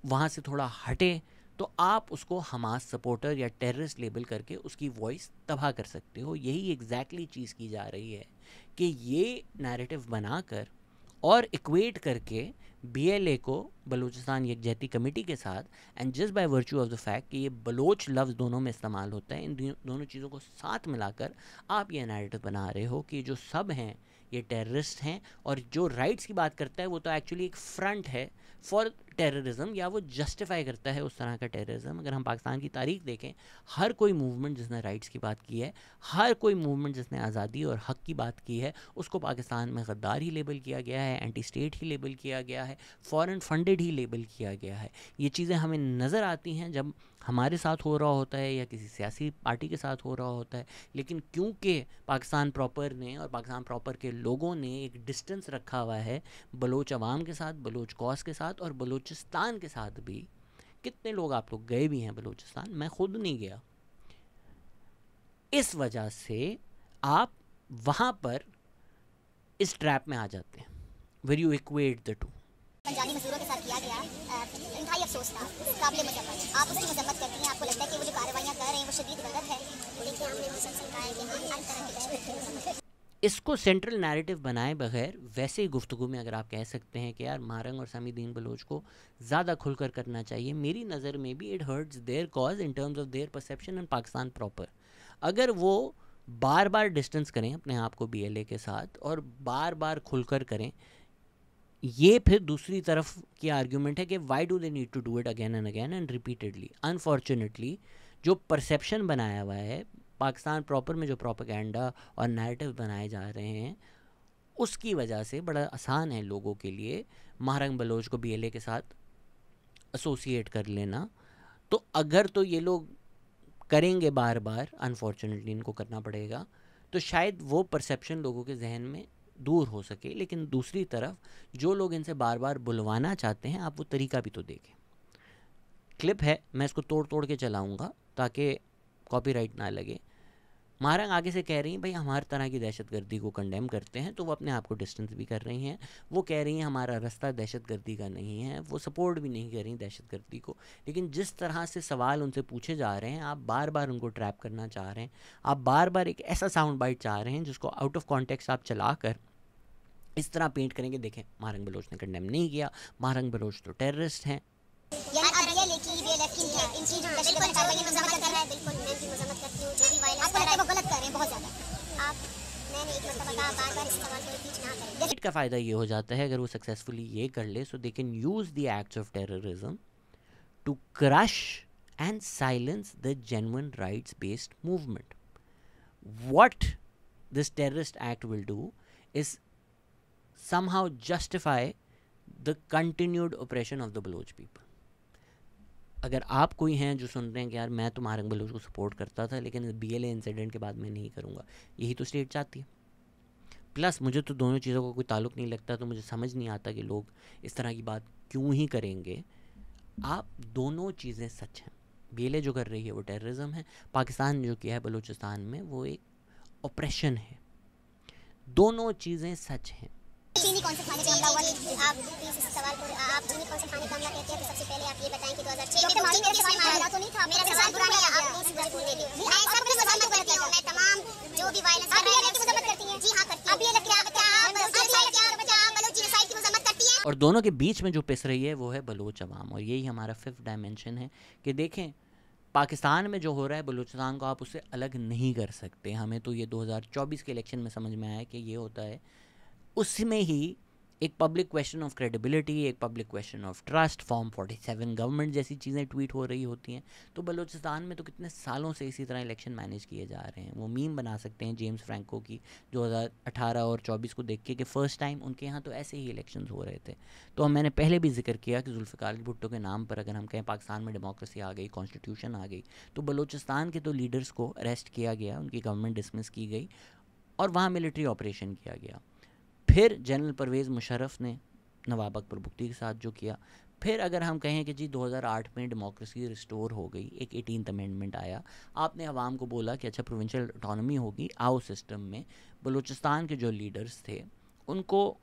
वहाँ से थोड़ा हटे, तो आप उसको हमास सपोर्टर या टेररिस्ट लेबल करके उसकी वॉइस तबाह कर सकते हो. यही एग्जैक्टली चीज़ की जा रही है कि ये नैरेटिव बनाकर और इक्वेट करके BLA को बलूचिस्तान यकजहती कमेटी के साथ, and just by virtue of the fact कि ये बलोच लफ्ज़ दोनों में इस्तेमाल होता है, इन दोनों चीज़ों को साथ मिलाकर आप ये नैरेटिव बना रहे हो कि जो सब हैं ये टेररिस्ट हैं, और जो राइट्स की बात करता है वो तो एक्चुअली एक फ्रंट है फॉर टेररिज्म, या वो जस्टिफाई करता है उस तरह का टेररिज्म. अगर हम पाकिस्तान की तारीख देखें, हर कोई मूवमेंट जिसने राइट्स की बात की है, हर कोई मूवमेंट जिसने आज़ादी और हक़ की बात की है, उसको पाकिस्तान में गद्दार ही लेबल किया गया है, एंटी स्टेट ही लेबल किया गया है, फॉरेन फंडेड ही लेबल किया गया है. ये चीज़ें हमें नज़र आती हैं जब हमारे साथ हो रहा होता है या किसी सियासी पार्टी के साथ हो रहा होता है. लेकिन क्योंकि पाकिस्तान प्रॉपर ने और पाकिस्तान प्रॉपर के लोगों ने एक डिस्टेंस रखा हुआ है बलोच अवाम के साथ, बलोच कॉज के साथ और बलूचिस्तान के साथ भी. कितने लोग आप लोग गए भी हैं बलूचिस्तान, मैं खुद नहीं गया. इस वजह से आप वहाँ पर इस ट्रैप में आ जाते हैं, where you equate the two. Punjabi मजदूरों के साथ किया गया इंतहाई अफसोस था, काबिल मजम्मत. आप उसकी मजम्मत करती हैं, आपको लगता है कि वो जो कार्रवाइयाँ कर रहे हैं वो शदीद गलत है. देखिए हमने मुसलसल कहा है कि हम हर तरह की दहशत. इसको सेंट्रल नैरेटिव बनाए बगैर वैसे ही गुफ्तगू में अगर आप कह सकते हैं कि यार मारंग और समीदीन बलोच को ज़्यादा खुलकर करना चाहिए, मेरी नज़र में भी it hurts their cause in terms of their perception in Pakistan proper. अगर वो बार बार डिस्टेंस करें अपने आप को BLA के साथ और बार बार खुलकर करें, ये फिर दूसरी तरफ की आर्ग्यूमेंट है कि why do they need to do it again and repeatedly. Unfortunately जो परसेप्शन बनाया हुआ है पाकिस्तान प्रॉपर में, जो प्रोपेगेंडा और नैरेटिव बनाए जा रहे हैं, उसकी वजह से बड़ा आसान है लोगों के लिए महारंग बलोच को BLA के साथ एसोसिएट कर लेना. तो अगर तो ये लोग करेंगे बार बार, अनफॉर्चुनेटली इनको करना पड़ेगा, तो शायद वो परसेप्शन लोगों के जहन में दूर हो सके. लेकिन दूसरी तरफ जो लोग इनसे बार बार बुलवाना चाहते हैं, आप वो तरीका भी तो देखें. क्लिप है, मैं इसको तोड़ तोड़ के चलाऊंगा ताकि कॉपीराइट ना लगे. महारंग आगे से कह रही हैं भाई हम हर तरह की दहशतगर्दी को कंडेम करते हैं, तो वो अपने आप को डिस्टेंस भी कर रही हैं. वो कह रही हैं हमारा रास्ता दहशतगर्दी का नहीं है, वो सपोर्ट भी नहीं कर रही दहशतगर्दी को. लेकिन जिस तरह से सवाल उनसे पूछे जा रहे हैं, आप बार बार उनको ट्रैप करना चाह रहे हैं, आप बार बार एक ऐसा साउंड बाइट चाह रहे हैं जिसको आउट ऑफ कॉन्टेक्स्ट आप चलाकर इस तरह पेंट करेंगे, देखें महारंग बलोच ने कंडेम नहीं किया, महारंग बलोच तो टेररिस्ट हैं. यानी अब ये लेकिन इन चीज़ों में दहशतगर्द कार्रवाई मजम्मत कर रहा है. बिल्कुल मैं भी मजम्मत करती हूँ. जो भी वायलेंस आपको लगता है वो गलत कर रहे हैं बहुत ज़्यादा. आप मैंने एक मरतबा कहा बार बार इस सवाल को रिपीट ना करें. का फ़ायदा ये हो जाता है अगर वो सक्सेसफुली ये कर ले, so they can use the acts of terrorism to crush and silence the genuine rights based movement. What this terrorist act will do is somehow justify the continued oppression of the Baloch people. अगर आप कोई हैं जो सुन रहे हैं कि यार मैं तो महारंग बलोच को सपोर्ट करता था लेकिन BLA इंसिडेंट के बाद मैं नहीं करूँगा, यही तो स्टेट चाहती है. प्लस मुझे तो दोनों चीज़ों का कोई ताल्लुक़ नहीं लगता, तो मुझे समझ नहीं आता कि लोग इस तरह की बात क्यों ही करेंगे. आप दोनों चीज़ें सच हैं. BLA जो कर रही है वो टेररिज्म है, पाकिस्तान जो किया है बलूचिस्तान में वो एक ऑपरेशन है. दोनों चीज़ें सच हैं. चीनी कौन से खाने पे हमला हुआ? आप प्लीज इस सवाल को आप चीनी कौन से खाने पे हमला कहते हैं, तो सबसे पहले आप ये बताएं कि 2006 में तो चीनी के सवाल मामला तो नहीं था. मेरा सवाल बुरा नहीं है, आप प्लीज बोल ले लीजिए. मैं सब कुछ सवाल करती हूं, मैं तमाम जो भी वायलेंस कर रहे हैं उसकी मदद करती हैं. जी हां करती हूं. अब ये क्या बच्चा आप बलोच जीनोसाइड की मदद करती हैं. और दोनों के बीच में जो पिस रही है वो है बलोच अवाम. और यही हमारा 5th डायमेंशन है कि देखें पाकिस्तान में जो हो रहा है बलूचिस्तान को आप उससे अलग नहीं कर सकते. हमें तो ये 2024 के इलेक्शन में समझ में आया कि ये होता है. उसमें ही एक पब्लिक क्वेश्चन ऑफ क्रेडिबिलिटी, एक public question of trust, form 47 government जैसी चीज़ें ट्वीट हो रही होती हैं. तो बलूचिस्तान में तो कितने सालों से इसी तरह इलेक्शन मैनेज किए जा रहे हैं. वो मीम बना सकते हैं जेम्स फ्रैंको की 2018 और 24 को देख के कि फ़र्स्ट टाइम उनके यहाँ तो ऐसे ही इलेक्शन हो रहे थे. तो मैंने पहले भी जिक्र किया कि जुल्फ़िकार अली भुट्टो के नाम पर अगर हम कहें पाकिस्तान में डेमोक्रेसी आ गई, कॉन्स्टिट्यूशन आ गई, तो बलूचिस्तान के तो लीडर्स को अरेस्ट किया गया, उनकी गवर्नमेंट डिसमिस की गई और वहाँ मिलिट्री ऑपरेशन किया गया. फिर जनरल परवेज़ मुशर्रफ ने नवाब अकबर बुगटी के साथ जो किया, फिर अगर हम कहें कि जी 2008 में डेमोक्रेसी रिस्टोर हो गई, एक 18th अमेंडमेंट आया, आपने अवाम को बोला कि अच्छा प्रोविंशियल ऑटोनॉमी होगी, आओ सिस्टम में। बलूचिस्तान के जो लीडर्स थे उनको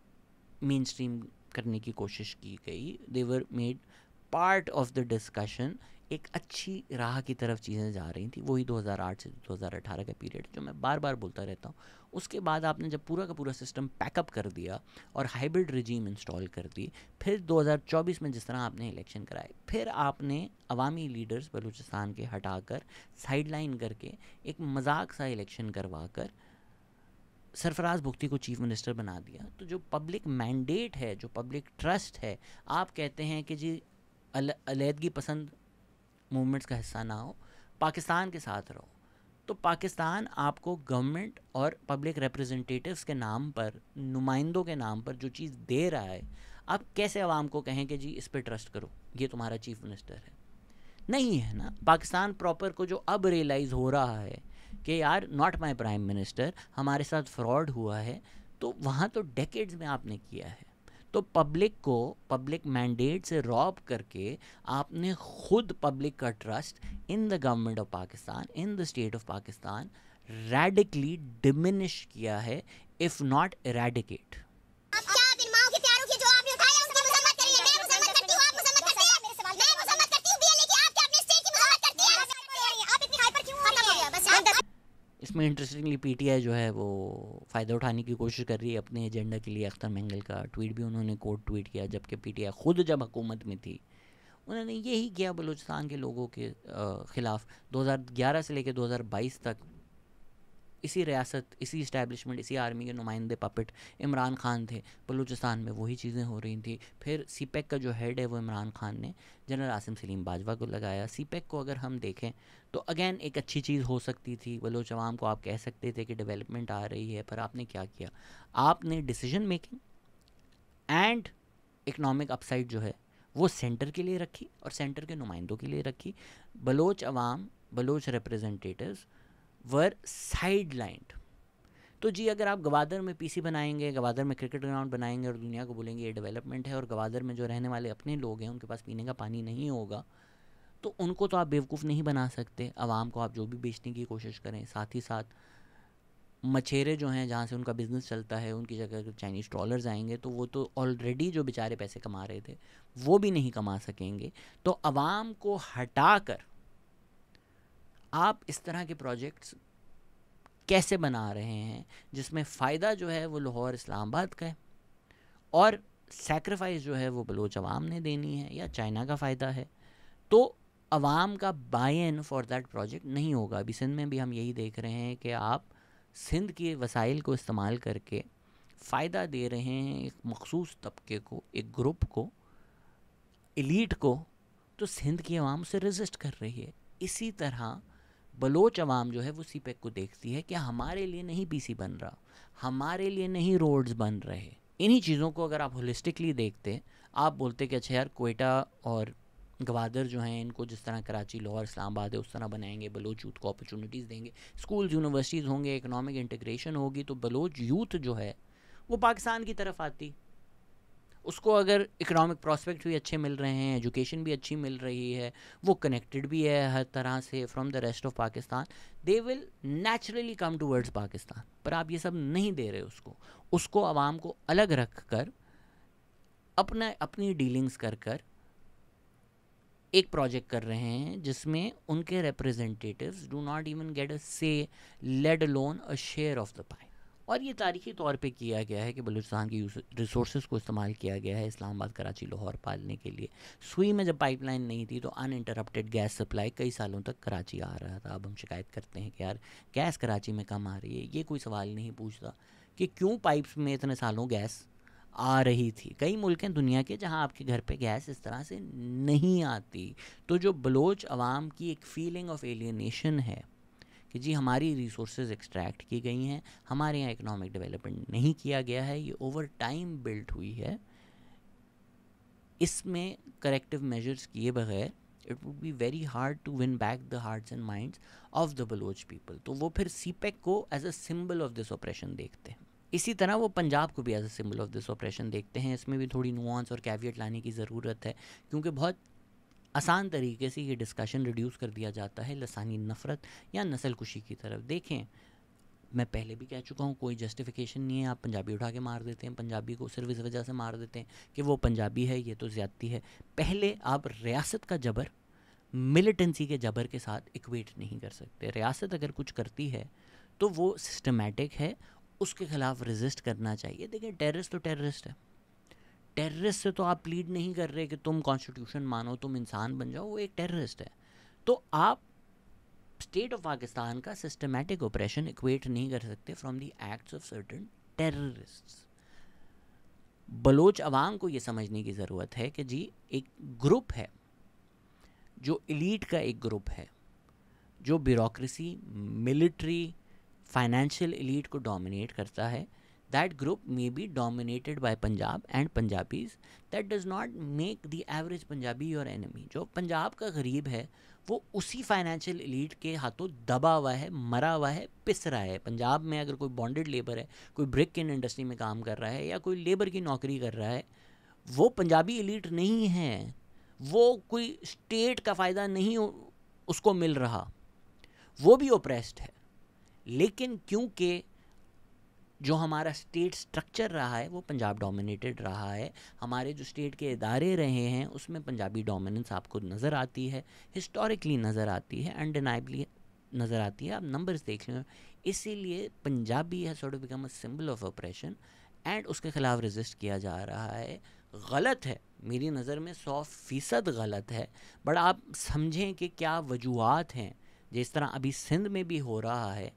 मेन स्ट्रीम करने की कोशिश की गई, they were made part of the discussion, एक अच्छी राह की तरफ चीज़ें जा रही थी। वही 2008 से 2018 का पीरियड जो मैं बार बार बोलता रहता हूँ। उसके बाद आपने जब पूरा का पूरा सिस्टम पैकअप कर दिया और हाइब्रिड रिजीम इंस्टॉल कर दी, फिर 2024 में जिस तरह आपने इलेक्शन कराए, फिर आपने अवामी लीडर्स बलूचिस्तान के हटाकर साइडलाइन करके एक मजाक सा इलेक्शन करवा कर सरफराज बुगटी को चीफ मिनिस्टर बना दिया। तो जो पब्लिक मैंडेट है, जो पब्लिक ट्रस्ट है, आप कहते हैं कि जी अलहदगी पसंद मूवमेंट्स का हिस्सा ना हो, पाकिस्तान के साथ रहो, तो पाकिस्तान आपको गवर्नमेंट और पब्लिक रिप्रेजेंटेटिव्स के नाम पर, नुमाइंदों के नाम पर जो चीज़ दे रहा है, आप कैसे आवाम को कहें कि जी इस पर ट्रस्ट करो, ये तुम्हारा चीफ मिनिस्टर है? नहीं है ना। पाकिस्तान प्रॉपर को जो अब रियलाइज़ हो रहा है कि यार नॉट माय प्राइम मिनिस्टर, हमारे साथ फ्रॉड हुआ है, तो वहाँ तो डेकेड्स में आपने किया है। तो पब्लिक को पब्लिक मैंडेट से रॉब करके आपने खुद पब्लिक का trust in the government of Pakistan, in the state of Pakistan radically diminish किया है, इफ़ नॉट इरेडिकेट। इसमें इंटरेस्टिंगली पीटीआई जो है वो फ़ायदा उठाने की कोशिश कर रही है अपने एजेंडा के लिए। अख्तर मेंगल का ट्वीट भी उन्होंने कोट ट्वीट किया, जबकि पीटीआई खुद जब हुकूमत में थी उन्होंने यही किया बलूचिस्तान के लोगों के ख़िलाफ़। 2011 से लेकर 2022 तक इसी रियासत, इसी इस्टेब्लिशमेंट, इसी आर्मी के नुमाइंदे पपेट इमरान खान थे, बलूचिस्तान में वही चीज़ें हो रही थी। फिर सीपेक का जो हेड है वो इमरान खान ने जनरल आसिम सलीम बाजवा को लगाया। सीपेक को अगर हम देखें तो अगेन एक अच्छी चीज़ हो सकती थी, बलूच अवाम को आप कह सकते थे कि डेवलपमेंट आ रही है, पर आपने क्या किया? आपने decision making and economic upside जो है वो सेंटर के लिए रखी और सेंटर के नुमाइंदों के लिए रखी। बलोच अवाम, बलोच रिप्रेजेंटेटिव्स वर साइडलाइंड। तो जी अगर आप गवादर में पीसी बनाएंगे, गवादर में क्रिकेट ग्राउंड बनाएंगे और दुनिया को बोलेंगे ये डेवलपमेंट है, और गवादर में जो रहने वाले अपने लोग हैं उनके पास पीने का पानी नहीं होगा, तो उनको तो आप बेवकूफ़ नहीं बना सकते। आवाम को आप जो भी बेचने की कोशिश करें, साथ ही साथ मछेरे जो हैं जहाँ से उनका बिज़नेस चलता है, उनकी जगह अगर चाइनीज़ ट्रॉलर्स आएंगे तो वो तो ऑलरेडी जो बेचारे पैसे कमा रहे थे वो भी नहीं कमा सकेंगे। तो आवाम को हटाकर आप इस तरह के प्रोजेक्ट्स कैसे बना रहे हैं जिसमें फ़ायदा जो है वो लाहौर इस्लामाबाद का है और सैक्रिफाइस जो है वो बलोच अवाम ने देनी है या चाइना का फ़ायदा है? तो अवाम का buy in for that project नहीं होगा। अभी सिंध में भी हम यही देख रहे हैं कि आप सिंध के वसाइल को इस्तेमाल करके फ़ायदा दे रहे हैं एक मखसूस तबके को, एक ग्रुप को, एलीट को, तो सिंध की अवाम उसे रेजिस्ट कर रही है। इसी तरह बलोच अवाम जो है वो सीपेक को देखती है कि हमारे लिए नहीं पीसी बन रहा, हमारे लिए नहीं रोड्स बन रहे। इन्हीं चीज़ों को अगर आप होलिस्टिकली देखते, आप बोलते कि अच्छा यार कोयटा और गवादर जो हैं इनको जिस तरह कराची, लाहौर, इस्लामाबाद है उस तरह बनाएंगे, बलोच यूथ को अपॉर्चुनिटीज़ देंगे, स्कूल्स यूनिवर्सिटीज़ होंगे, इकनॉमिक इंटीग्रेशन होगी, तो बलोच यूथ जो है वो पाकिस्तान की तरफ आती। उसको अगर इकोनॉमिक प्रॉस्पेक्ट भी अच्छे मिल रहे हैं, एजुकेशन भी अच्छी मिल रही है, वो कनेक्टेड भी है हर तरह से from the rest of Pakistan, they will naturally come towards Pakistan. पर आप ये सब नहीं दे रहे उसको आवाम को अलग रख कर अपनी डीलिंग्स कर कर एक प्रोजेक्ट कर रहे हैं जिसमें उनके representatives do not even get a say, let alone a share of the pie. और ये तारीखी तौर पे किया गया है कि बलूचिस्तान की रिसोर्सेज को इस्तेमाल किया गया है इस्लामाबाद, कराची, लाहौर पालने के लिए। सुई में जब पाइपलाइन नहीं थी तो अनइंटरप्टेड गैस सप्लाई कई सालों तक कराची आ रहा था। अब हम शिकायत करते हैं कि यार गैस कराची में कम आ रही है, ये कोई सवाल नहीं पूछता कि क्यों पाइप्स में इतने सालों गैस आ रही थी। कई मुल्क हैं दुनिया के जहां आपके घर पे गैस इस तरह से नहीं आती। तो जो बलोच अवाम की एक फीलिंग ऑफ एलियनेशन है कि जी हमारी रिसोर्सेज एक्सट्रैक्ट की गई हैं, हमारे यहाँ इकोनॉमिक डेवलपमेंट नहीं किया गया है, ये ओवर टाइम बिल्ट हुई है, इसमें करेक्टिव मेजर्स किए बगैर it would be very hard to win back the hearts and minds of the Baloch people. तो वो फिर सीपेक को as a symbol of this operation देखते हैं। इसी तरह वो पंजाब को भी as a symbol of this operation देखते हैं। इसमें भी थोड़ी नुआंस और कैवियट लाने की ज़रूरत है, क्योंकि बहुत आसान तरीके से ये डिस्कशन रिड्यूस कर दिया जाता है लसानी नफ़रत या नस्ल कुशी की तरफ। देखें, मैं पहले भी कह चुका हूँ, कोई जस्टिफिकेशन नहीं है। आप पंजाबी उठा के मार देते हैं, पंजाबी को सिर्फ इस वजह से मार देते हैं कि वो पंजाबी है, ये तो ज़्यादती है। पहले आप रियासत का जबर मिलिटेंसी के जबर के साथ इक्वेट नहीं कर सकते। रियासत अगर कुछ करती है तो वो सिस्टमेटिक है, उसके ख़िलाफ़ रेजिस्ट करना चाहिए। देखिए, टेररिस्ट तो टेररिस्ट है। टेररिस्ट से तो आप प्लीड नहीं कर रहे कि तुम कॉन्स्टिट्यूशन मानो, तुम इंसान बन जाओ, वो एक टेररिस्ट है। तो आप स्टेट ऑफ पाकिस्तान का सिस्टमेटिक ऑपरेशन इक्वेट नहीं कर सकते from the acts of certain terrorists. Baloch अवाम को ये समझने की ज़रूरत है कि जी एक ग्रुप है जो एलीट का एक ग्रुप है, जो ब्यूरोक्रेसी, मिलिट्री, फाइनेंशियल एलीट को डोमिनेट करता है। That group may be dominated by Punjab and Punjabis. That does not make the average Punjabi your enemy. जो पंजाब का गरीब है वो उसी फाइनेंशियल एलीट के हाथों दबा हुआ है, मरा हुआ है, पिस रहा है। पंजाब में अगर कोई बॉन्डेड लेबर है, कोई ब्रिक इन इंडस्ट्री में काम कर रहा है या कोई लेबर की नौकरी कर रहा है, वो पंजाबी एलीट नहीं है। वो कोई स्टेट का फ़ायदा नहीं उसको मिल रहा, वो भी ओप्रेस्ड है। लेकिन क्योंकि जो हमारा स्टेट स्ट्रक्चर रहा है वो पंजाब डोमिनेटेड रहा है, हमारे जो स्टेट के इदारे रहे हैं उसमें पंजाबी डोमिनेंस आपको नज़र आती है, हिस्टोरिकली नज़र आती है, अनडिनाइबली नज़र आती है। आप नंबर्स देख लें। इसीलिए Punjabi has sort of become a symbol of operation and उसके ख़िलाफ़ रेजिस्ट किया जा रहा है। गलत है, मेरी नज़र में 100% गलत है, बट आप समझें कि क्या वजूहात हैं। जिस तरह अभी सिंध में भी हो रहा है,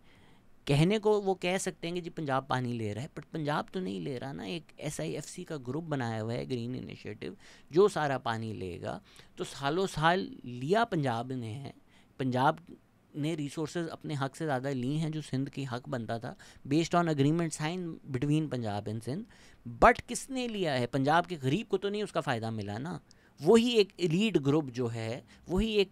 कहने को वो कह सकते हैं कि जी पंजाब पानी ले रहा है, बट पंजाब तो नहीं ले रहा ना। एक SIFC का ग्रुप बनाया हुआ है, ग्रीन इनिशिएटिव, जो सारा पानी लेगा। तो सालों साल लिया पंजाब ने है, पंजाब ने रिसोर्सेज अपने हक से ज़्यादा ली हैं जो सिंध की हक बनता था, based on agreement sign between Punjab and Sindh. But किसने लिया है? पंजाब के गरीब को तो नहीं उसका फ़ायदा मिला ना। वही एक एलीट ग्रुप जो है, वही एक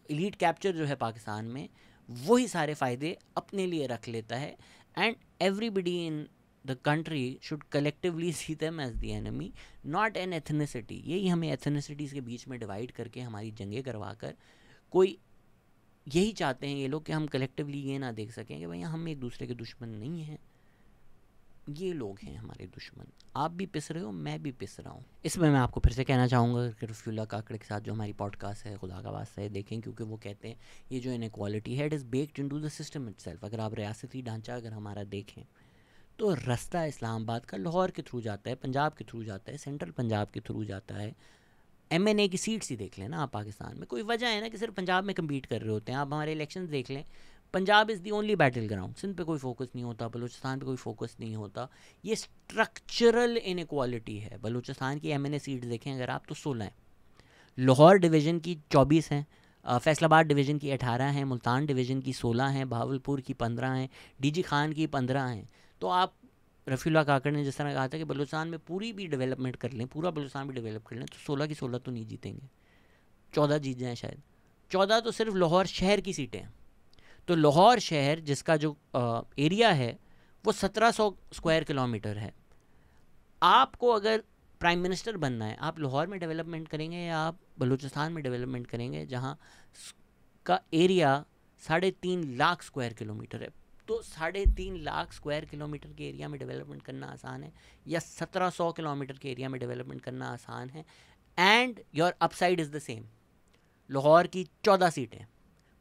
एलीट कैप्चर जो है पाकिस्तान में, वही सारे फ़ायदे अपने लिए रख लेता है। And everybody in the country should collectively see them as the enemy, not an ethnicity. यही हमें एथनिसिटीज़ के बीच में डिवाइड करके हमारी जंगें करवा कर कोई यही चाहते हैं ये लोग कि हम कलेक्टिवली ये ना देख सकें कि भैया हम एक दूसरे के दुश्मन नहीं हैं, ये लोग हैं हमारे दुश्मन। आप भी पिस रहे हो, मैं भी पिस रहा हूँ। इसमें मैं आपको फिर से कहना चाहूँगा कि रफ़ीउल्लाह काकड़ के साथ जो हमारी पॉडकास्ट है, खुदा का वास्ता है देखें, क्योंकि वो कहते हैं ये जो इनइक्वालिटी है it is baked into the system itself. अगर आप रियासती ढांचा अगर हमारा देखें तो रास्ता इस्लामाबाद का लाहौर के थ्रू जाता है, पंजाब के थ्रू जाता है, सेंट्रल पंजाब के थ्रू जाता है। MNA की सीट्स ही देख लें ना आप पाकिस्तान में, कोई वजह है ना कि सिर्फ पंजाब में कम्पीट कर रहे होते हैं। आप हमारे इलेक्शन देख लें, Punjab is the only battle ground. Sindh पे कोई फोकस नहीं होता, बलूचिस्तान पे कोई फोकस नहीं होता। ये स्ट्रक्चरल इनइक्वालिटी है। बलूचिस्तान की MNA सीट्स देखें अगर आप तो 16 हैं, लाहौर डिवीज़न की 24 हैं, फैसलाबाद डिवीज़न की 18 हैं, मुल्तान डिवीज़न की 16 हैं, बहावलपुर की 15 हैं, DG खान की 15 हैं। तो आप रफ़ीउल्लाह काकड़ ने जिस तरह कहा था कि बलूचिस्तान में पूरी भी डेवलपमेंट कर लें, पूरा बलूचिस्तान भी डेवलप कर लें, तो 16 की 16 तो नहीं जीतेंगे, 14 जीत जाएँ शायद। 14 तो सिर्फ लाहौर शहर की सीटें हैं। तो लाहौर शहर जिसका जो एरिया है वो 1700 स्क्वायर किलोमीटर है। आपको अगर प्राइम मिनिस्टर बनना है, आप लाहौर में डेवलपमेंट करेंगे या आप बलूचिस्तान में डेवलपमेंट करेंगे जहाँ का एरिया 3.5 लाख स्क्वायर किलोमीटर है? तो 3.5 लाख स्क्वायर किलोमीटर के एरिया में डेवलपमेंट करना आसान है या 1700 किलोमीटर के एरिया में डेवलपमेंट करना आसान है? And your upside is the same. Lahore की 14 सीटें,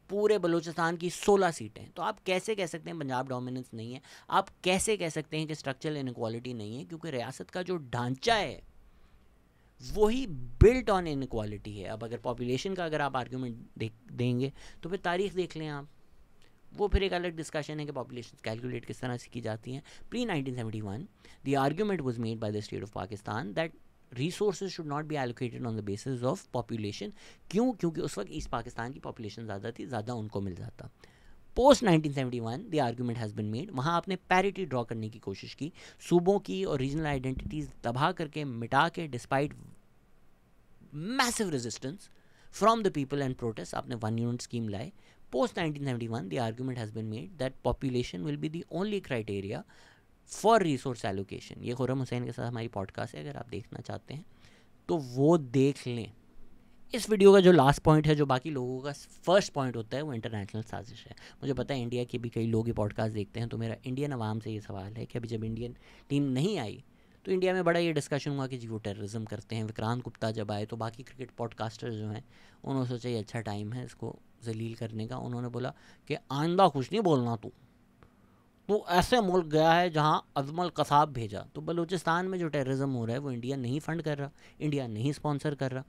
पूरे बलूचिस्तान की 16 सीटें। तो आप कैसे कह सकते हैं पंजाब डोमिनेंस नहीं है? आप कैसे कह सकते हैं कि स्ट्रक्चरल इनइक्वालिटी नहीं है? क्योंकि रियासत का जो ढांचा है वही बिल्ट ऑन इनइक्वालिटी है। अब अगर पॉपुलेशन का अगर आप आर्ग्यूमेंट देंगे तो फिर तारीख देख लें आप, वो फिर एक अलग डिस्कशन है कि पॉपुलेशन कैलकुलेट किस तरह से की जाती हैं। Pre 1971 the argument was made by the state of Pakistan that resources should not be allocated on the basis of population. क्यों? क्योंकि उस वक्त ईस्ट पाकिस्तान की पॉपुलेशन ज़्यादा थी, ज़्यादा उनको मिल जाता। Post 1971 the argument has been made, वहाँ आपने पैरिटी ड्रॉ करने की कोशिश की, सूबों की और रीजनल आइडेंटिटीज़ तबाह करके, मिटा के, despite massive resistance from the people and protest, आपने 1 यूनिट स्कीम लाए। Post 1971 the argument has been made that population will be the only criteria for resource allocation. ये खुर्रम हुसैन के साथ हमारी पॉडकास्ट है, अगर आप देखना चाहते हैं तो वो देख लें। इस वीडियो का जो लास्ट पॉइंट है, जो बाकी लोगों का फर्स्ट पॉइंट होता है, वो इंटरनेशनल साजिश है। मुझे पता है इंडिया के भी कई लोग ये पॉडकास्ट देखते हैं, तो मेरा इंडियन अवाम से ये सवाल है कि अभी जब इंडियन टीम नहीं आई तो इंडिया में बड़ा ये डिस्कशन हुआ कि जी वो टेररिज्म करते हैं। विक्रांत गुप्ता जब आए तो बाकी क्रिकेट पॉडकास्टर जो हैं उन्होंने सोचा ये अच्छा टाइम है इसको जलील करने का। उन्होंने बोला कि आइंदा कुछ नहीं बोलना तो ऐसे मुल्क गया है जहां अजमल कसाब भेजा। तो बलूचिस्तान में जो टेररिज्म हो रहा है वो इंडिया नहीं फंड कर रहा, इंडिया नहीं स्पॉन्सर कर रहा।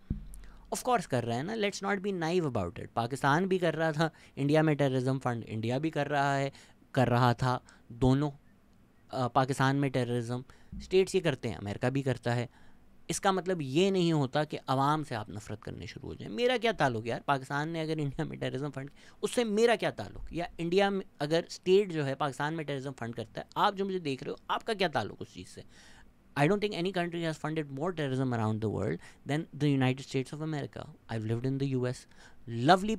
ऑफ कोर्स कर रहा है ना, let's not be naive about it. Pakistan भी कर रहा था इंडिया में टेररिज्म फंड, इंडिया भी कर रहा था दोनों। पाकिस्तान में टेररिज्म स्टेट्स ये करते हैं, अमेरिका भी करता है। इसका मतलब ये नहीं होता कि आवाम से आप नफरत करने शुरू हो जाए। मेरा क्या ताल्लुक यार, पाकिस्तान ने अगर इंडिया में टेररिज्म फंड, उससे मेरा क्या ताल्लुक, या इंडिया में अगर स्टेट जो है पाकिस्तान में टेररिज्म फंड करता है, आप जो मुझे देख रहे हो आपका क्या ताल्लुक उस चीज़ से। I don't think any country has funded more terrorism around the world than the United States of America. I've lived in the US. Lovely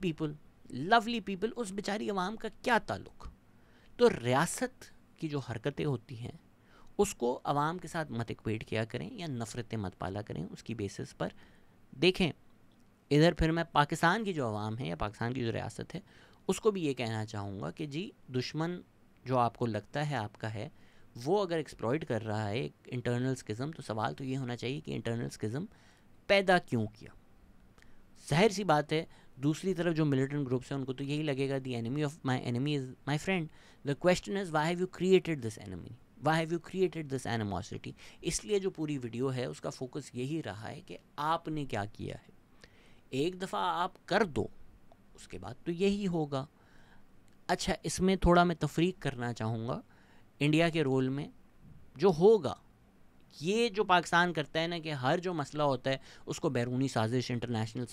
people. उस बेचारी अवाम का क्या ताल्लुक। तो रियासत की जो हरकतें होती हैं उसको अवाम के साथ मत इक्वेट किया करें या नफ़रतें मत पाला करें उसकी बेसिस पर। देखें इधर फिर मैं पाकिस्तान की जो अवाम है या पाकिस्तान की जो रियासत है उसको भी ये कहना चाहूँगा कि जी दुश्मन जो आपको लगता है आपका है, वो अगर एक्सप्लॉइट कर रहा है एक इंटरनल स्किज़म, तो सवाल तो ये होना चाहिए कि इंटरनल स्किज़म पैदा क्यों किया। जाहिर सी बात है दूसरी तरफ जो मिलिटेंट ग्रुप्स हैं उनको तो यही लगेगा the enemy of my enemy is my friend. The question is why have you created this enemy, why have you created this animosity. इसलिए जो पूरी वीडियो है उसका फोकस यही रहा है कि आपने क्या किया है। एक दफ़ा आप कर दो उसके बाद तो यही होगा। अच्छा, इसमें थोड़ा मैं तफरीक करना चाहूँगा इंडिया के रोल में। जो होगा ये जो पाकिस्तान करता है ना कि हर जो मसला होता है उसको बैरूनी साजिश, इंटरनेशनल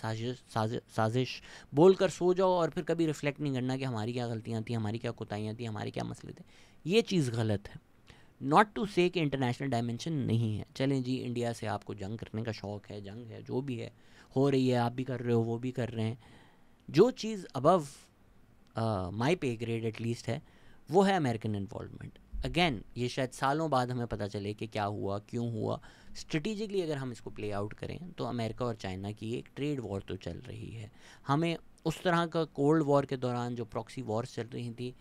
साजिश बोलकर सो जाओ और फिर कभी रिफ्लेक्ट नहीं करना कि हमारी क्या गलतियाँ थी, हमारी क्या कोताहियाँ थी, हमारे क्या मसले थे। ये चीज़ गलत है। नॉट टू से कि इंटरनेशनल डायमेंशन नहीं है। चलें जी, इंडिया से आपको जंग करने का शौक़ है, जंग है, जो भी है हो रही है, आप भी कर रहे हो, वो भी कर रहे हैं। जो चीज़ अबव माई पे ग्रेड एटलीस्ट है वो है अमेरिकन इन्वॉल्वमेंट। अगेन ये शायद सालों बाद हमें पता चले कि क्या हुआ, क्यों हुआ। स्ट्रेटिजिकली अगर हम इसको प्ले आउट करें तो अमेरिका और चाइना की एक ट्रेड वॉर तो चल रही है। हमें उस तरह का कोल्ड वॉर के दौरान जो प्रॉक्सी वॉर्स चल रही थी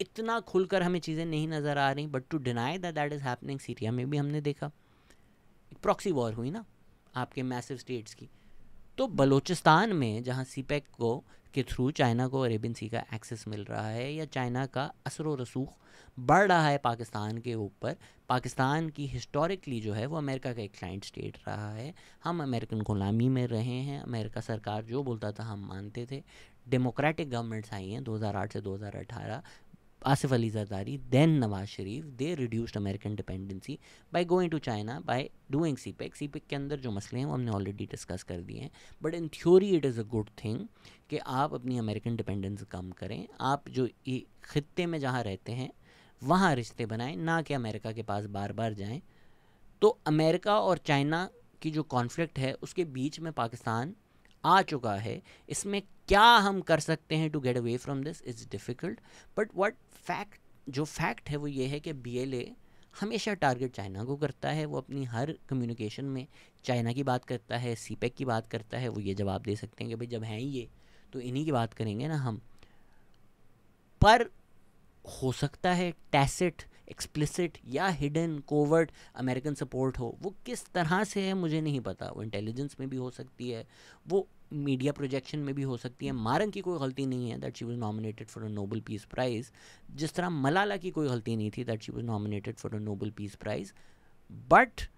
इतना खुलकर हमें चीज़ें नहीं नज़र आ रही, but to deny that is happening. Syria में भी हमने देखा एक प्रॉक्सी वॉर हुई ना आपके मैसिव स्टेट्स की। तो बलूचिस्तान में जहाँ सीपेक को के थ्रू चाइना को अरेबियन सी का एक्सेस मिल रहा है या चाइना का असर व रसूख बढ़ रहा है पाकिस्तान के ऊपर, पाकिस्तान की हिस्टोरिकली जो है वो अमेरिका का एक क्लाइंट स्टेट रहा है। हम अमेरिकन गुलामी में रहे हैं, अमेरिका सरकार जो बोलता था हम मानते थे। डेमोक्रेटिक गवर्नमेंट्स आई हैं 2008 से 2018, Asif Ali Zardari, then Nawaz Sharif, they reduced American dependency by going to China, by doing CPEC. CPEC के अंदर जो मसले हैं वो हमने ऑलरेडी डिस्कस कर दिए हैं, but in theory it is a good thing कि आप अपनी अमेरिकन डिपेंडेंस कम करें। आप जो खित्ते में जहाँ रहते हैं वहाँ रिश्ते बनाएं, ना कि अमेरिका के पास बार बार जाएं। तो अमेरिका और चाइना की जो कॉन्फ्लिक्ट है उसके बीच में पाकिस्तान आ चुका है। इसमें क्या हम कर सकते हैं to get away from this is difficult, but what fact है वो ये है कि BLA हमेशा टारगेट चाइना को करता है। वो अपनी हर कम्युनिकेशन में चाइना की बात करता है, सीपेक की बात करता है। वो ये जवाब दे सकते हैं कि भाई जब हैं ये तो इन्हीं की बात करेंगे ना हम। पर हो सकता है टैसिट, एक्सप्लिसिट या हिडन कोवर्ट अमेरिकन सपोर्ट हो। वो किस तरह से है मुझे नहीं पता। वो इंटेलिजेंस में भी हो सकती है, वो मीडिया प्रोजेक्शन में भी हो सकती है। मारंग की कोई गलती नहीं है that she was nominated for a Nobel peace prize, जिस तरह मलाला की कोई गलती नहीं थी that she was nominated for a Nobel peace prize. But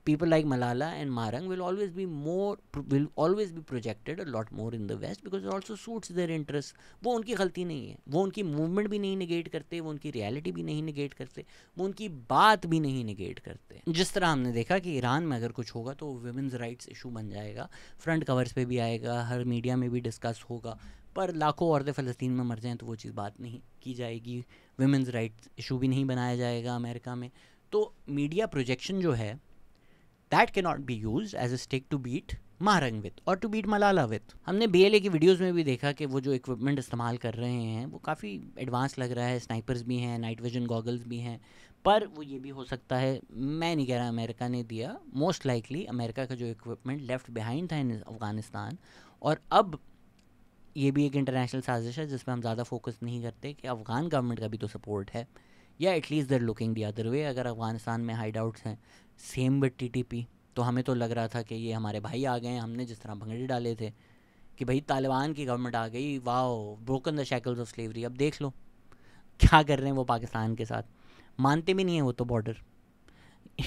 people like Malala and Marang will always be projected a lot more in the West because it also suits their interests. वो उनकी गलती नहीं है, वो उनकी movement भी नहीं negate करते, वो उनकी रियलिटी भी नहीं निगेट करते, वो उनकी बात भी नहीं निगेट करते। जिस तरह हमने देखा कि ईरान में अगर कुछ होगा तो वुमेन्स राइट्स इशू बन जाएगा, फ्रंट कवर्स पे भी आएगा, हर मीडिया में भी डिस्कस होगा। पर लाखों औरतें फ़लस्तीन में मर जाएँ तो वो चीज़ बात नहीं की जाएगी, वुमेन्स राइट्स इशू भी नहीं बनाया जाएगा अमेरिका में। तो मीडिया प्रोजेक्शन जो है that cannot be used as a stick to beat Mahrang with और टू बीट मलाला विथ। हमने BLA की वीडियोस में भी देखा कि वो जो इक्विपमेंट इस्तेमाल कर रहे हैं वो काफ़ी एडवांस लग रहा है, स्नाइपर्स भी हैं, नाइट विजन गॉगल्स भी हैं, पर वो ये भी हो सकता है, मैं नहीं कह रहा अमेरिका ने दिया, मोस्ट लाइकली अमेरिका का जो इक्विपमेंट लेफ्ट बिहाइंड था इन अफ़गानिस्तान, और अब ये भी एक इंटरनेशनल साजिश है जिसमें हम ज़्यादा फोकस नहीं करते कि अफ़गान गवर्नमेंट का भी तो सपोर्ट है, या at least there looking the other way. अगर अफ़गानिस्तान में हाइड आउट्स हैं सेम विद TTP, तो हमें तो लग रहा था कि ये हमारे भाई आ गए हैं, हमने जिस तरह भंगड़े डाले थे कि भाई तालिबान की गवर्नमेंट आ गई, wow broken the shackles of slavery. अब देख लो क्या कर रहे हैं वो पाकिस्तान के साथ, मानते भी नहीं है वो तो बॉर्डर।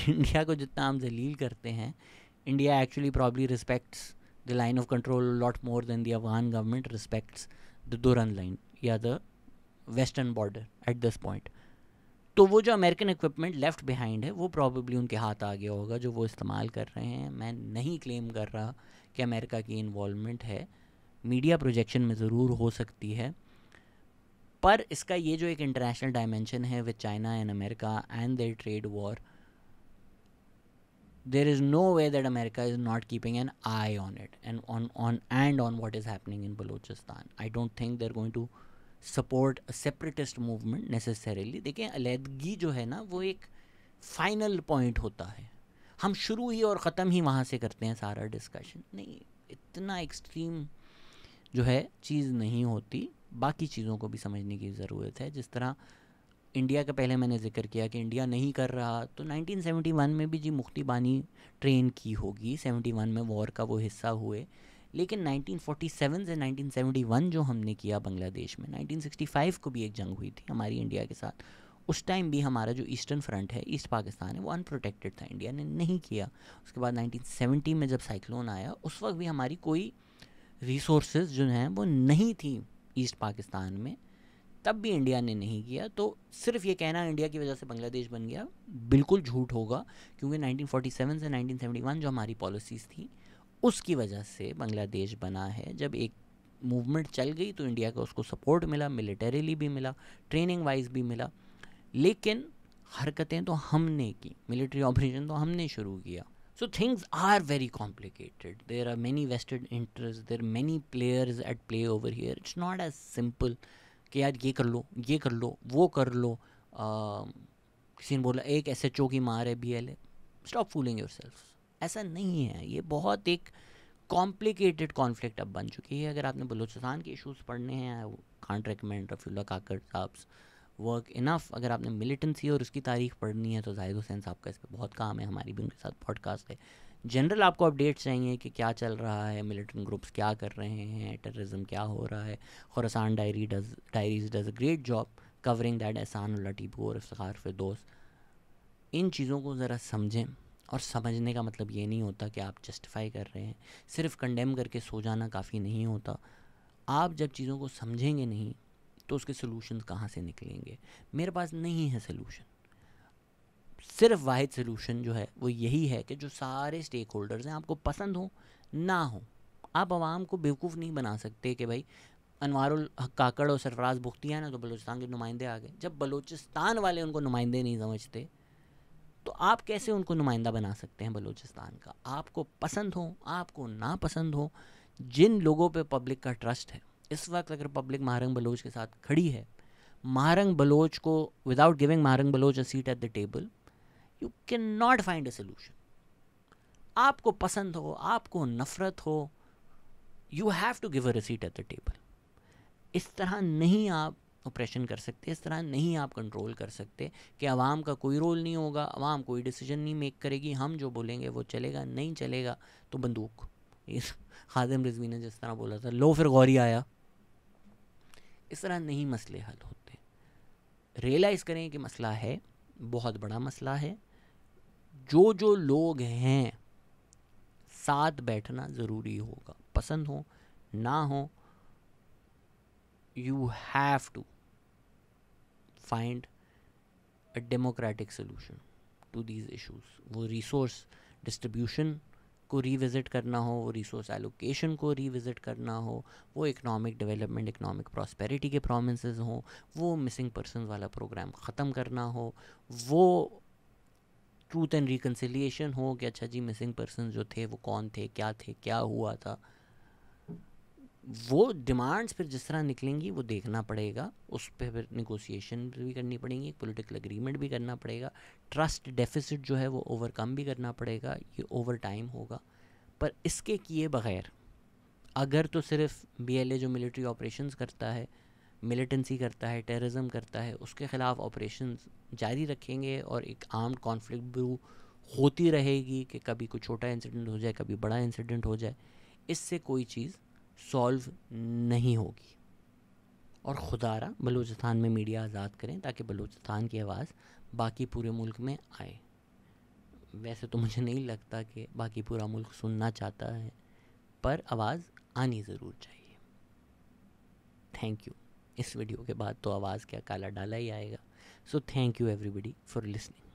इंडिया को जितना हम जलील करते हैं, India actually probably respects the line of control lot more than the Afghan government respects the Durand line या the western border at this point. तो वो जो अमेरिकन इक्विपमेंट लेफ्ट बिहाइंड है वो प्रॉबेबली उनके हाथ आ गया होगा जो वो इस्तेमाल कर रहे हैं। मैं नहीं क्लेम कर रहा कि अमेरिका की इन्वॉल्वमेंट है, मीडिया प्रोजेक्शन में ज़रूर हो सकती है, पर इसका ये जो एक इंटरनेशनल डायमेंशन है with China and America and their trade war, there is no way that America is not keeping an eye on it and on what is happening in Balochistan. I don't think they're going to support a separatist movement necessarily. देखें, अलहदगी जो है ना वो एक final point होता है, हम शुरू ही और ख़त्म ही वहाँ से करते हैं सारा डिस्कशन, नहीं, इतना एक्सट्रीम जो है चीज़ नहीं होती, बाकी चीज़ों को भी समझने की ज़रूरत है। जिस तरह इंडिया का पहले मैंने जिक्र किया कि इंडिया नहीं कर रहा, तो 1971 में भी जी मुफ्ती बानी ट्रेन की होगी, 71 में वॉर का वो हिस्सा हुए, लेकिन 1947 से 1971 जो हमने किया बांग्लादेश में, 1965 को भी एक जंग हुई थी हमारी इंडिया के साथ, उस टाइम भी हमारा जो ईस्टर्न फ्रंट है, ईस्ट पाकिस्तान है, वो अनप्रोटेक्टेड था, इंडिया ने नहीं किया। उसके बाद 1970 में जब साइक्लोन आया, उस वक्त भी हमारी कोई रिसोर्सेज जो हैं वो नहीं थी ईस्ट पाकिस्तान में, तब भी इंडिया ने नहीं किया। तो सिर्फ ये कहना इंडिया की वजह से बांग्लादेश बन गया बिल्कुल झूठ होगा, क्योंकि 1947 से 1971 जो हमारी पॉलिसीज़ थी उसकी वजह से बांग्लादेश बना है। जब एक मूवमेंट चल गई तो इंडिया का उसको सपोर्ट मिला, मिलिटरीली भी मिला, ट्रेनिंग वाइज भी मिला, लेकिन हरकतें तो हमने की, मिलिट्री ऑपरेशन तो हमने शुरू किया। So things are very complicated. There are many vested interests. There are many players at play over here. It's not as simple कि यार ये कर लो, ये कर लो, वो कर लो। किसी ने बोला एक SHO की मार है BLA, स्टॉप फूलिंग योरसेल्फ। ऐसा नहीं है, ये बहुत एक कॉम्प्लिकेटेड कॉन्फ्लिक्ट अब बन चुकी है। अगर आपने बलूचिस्तान के इश्यूज़ पढ़ने हैं, कांट रिकमेंड रफीउल्लाह काकड़ साहब वर्क इनफ। अगर आपने मिलिटेंसी और उसकी तारीख पढ़नी है तो जाहिद हुसैन साहब का इस पर बहुत काम है, हमारी भी उनके साथ पॉडकास्ट है। जनरल आपको अपडेट्स चाहिए कि क्या चल रहा है, मिलिटेंट ग्रुप्स क्या कर रहे हैं, टेररिज्म क्या हो रहा है, Khorasan diaries does a great job covering that, Ehsanullah Tipu और इफ्तिखार फिरदौस। इन चीज़ों को ज़रा समझें, और समझने का मतलब ये नहीं होता कि आप जस्टिफाई कर रहे हैं, सिर्फ कंडेम करके सो जाना काफ़ी नहीं होता। आप जब चीज़ों को समझेंगे नहीं तो उसके सलूशंस कहाँ से निकलेंगे। मेरे पास नहीं है सलूशन, सिर्फ वाहिद सलूशन जो है वो यही है कि जो सारे स्टेक होल्डर्स हैं, आपको पसंद हो ना हो, आप आवाम को बेवकूफ़ नहीं बना सकते कि भाई अनवारुल हक काकड़ और सरफराज बुख्ती हैं ना तो बलूचिस्तान के नुमाइंदे आ गए। जब बलूचिस्तान वाले उनको नुमाइंदे नहीं समझते तो आप कैसे उनको नुमाइंदा बना सकते हैं बलूचिस्तान का। आपको पसंद हो, आपको ना पसंद हो, जिन लोगों पे पब्लिक का ट्रस्ट है, इस वक्त अगर पब्लिक महारंग बलोच के साथ खड़ी है, महारंग बलोच को without giving Mahrang Baloch a seat at the table, you can not find a solution. आपको पसंद हो, आपको नफरत हो, you have to give a seat at the table. इस तरह नहीं आप ऑपरेशन कर सकते, इस तरह नहीं आप कंट्रोल कर सकते कि आवाम का कोई रोल नहीं होगा, आवाम कोई डिसीजन नहीं मेक करेगी, हम जो बोलेंगे वो चलेगा, नहीं चलेगा तो बंदूक। इस खादिम रिजवी ने जिस तरह बोला था, लो फिर गौरी आया। इस तरह नहीं मसले हल होते। रियलाइज़ करें कि मसला है, बहुत बड़ा मसला है, जो लोग हैं साथ बैठना ज़रूरी होगा, पसंद हो ना हो, you have to find a democratic solution to these issues। वो रिसोर्स डिस्ट्रीब्यूशन को रिविज़िट करना हो, वो रिसोर्स एलोकेशन को रिविज़िट करना हो, वो इकनॉमिक डेवलपमेंट, इकनॉमिक प्रॉस्पेरिटी के प्रॉमिसेस हों, वो मिसिंग पर्सन वाला प्रोग्राम ख़त्म करना हो, वो ट्रूथ एंड रिकन्सिलिएशन हो कि अच्छा जी मिसिंग पर्सन जो थे वो कौन थे, क्या हुआ था, वो डिमांड्स फिर जिस तरह निकलेंगी वो देखना पड़ेगा, उस पर फिर निगोशिएशन भी करनी पड़ेंगी, पॉलिटिकल एग्रीमेंट भी करना पड़ेगा, ट्रस्ट डेफिसिट जो है वो ओवरकम भी करना पड़ेगा, ये ओवर टाइम होगा। पर इसके किए बगैर अगर तो सिर्फ BLA जो मिलिट्री ऑपरेशंस करता है, मिलिटेंसी करता है, टेररिज्म करता है, उसके ख़िलाफ़ ऑपरेशंस जारी रखेंगे और एक आर्म्ड कॉन्फ्लिक्ट ब्रू होती रहेगी कि कभी कोई छोटा इंसिडेंट हो जाए, कभी बड़ा इंसिडेंट हो जाए, इससे कोई चीज़ सॉल्व नहीं होगी। और खुदारा बलूचिस्तान में मीडिया आज़ाद करें ताकि बलूचिस्तान की आवाज़ बाकी पूरे मुल्क में आए। वैसे तो मुझे नहीं लगता कि बाकी पूरा मुल्क सुनना चाहता है, पर आवाज़ आनी ज़रूर चाहिए। Thank you. इस वीडियो के बाद तो आवाज़ क्या काला डाला ही आएगा। So thank you everybody for listening.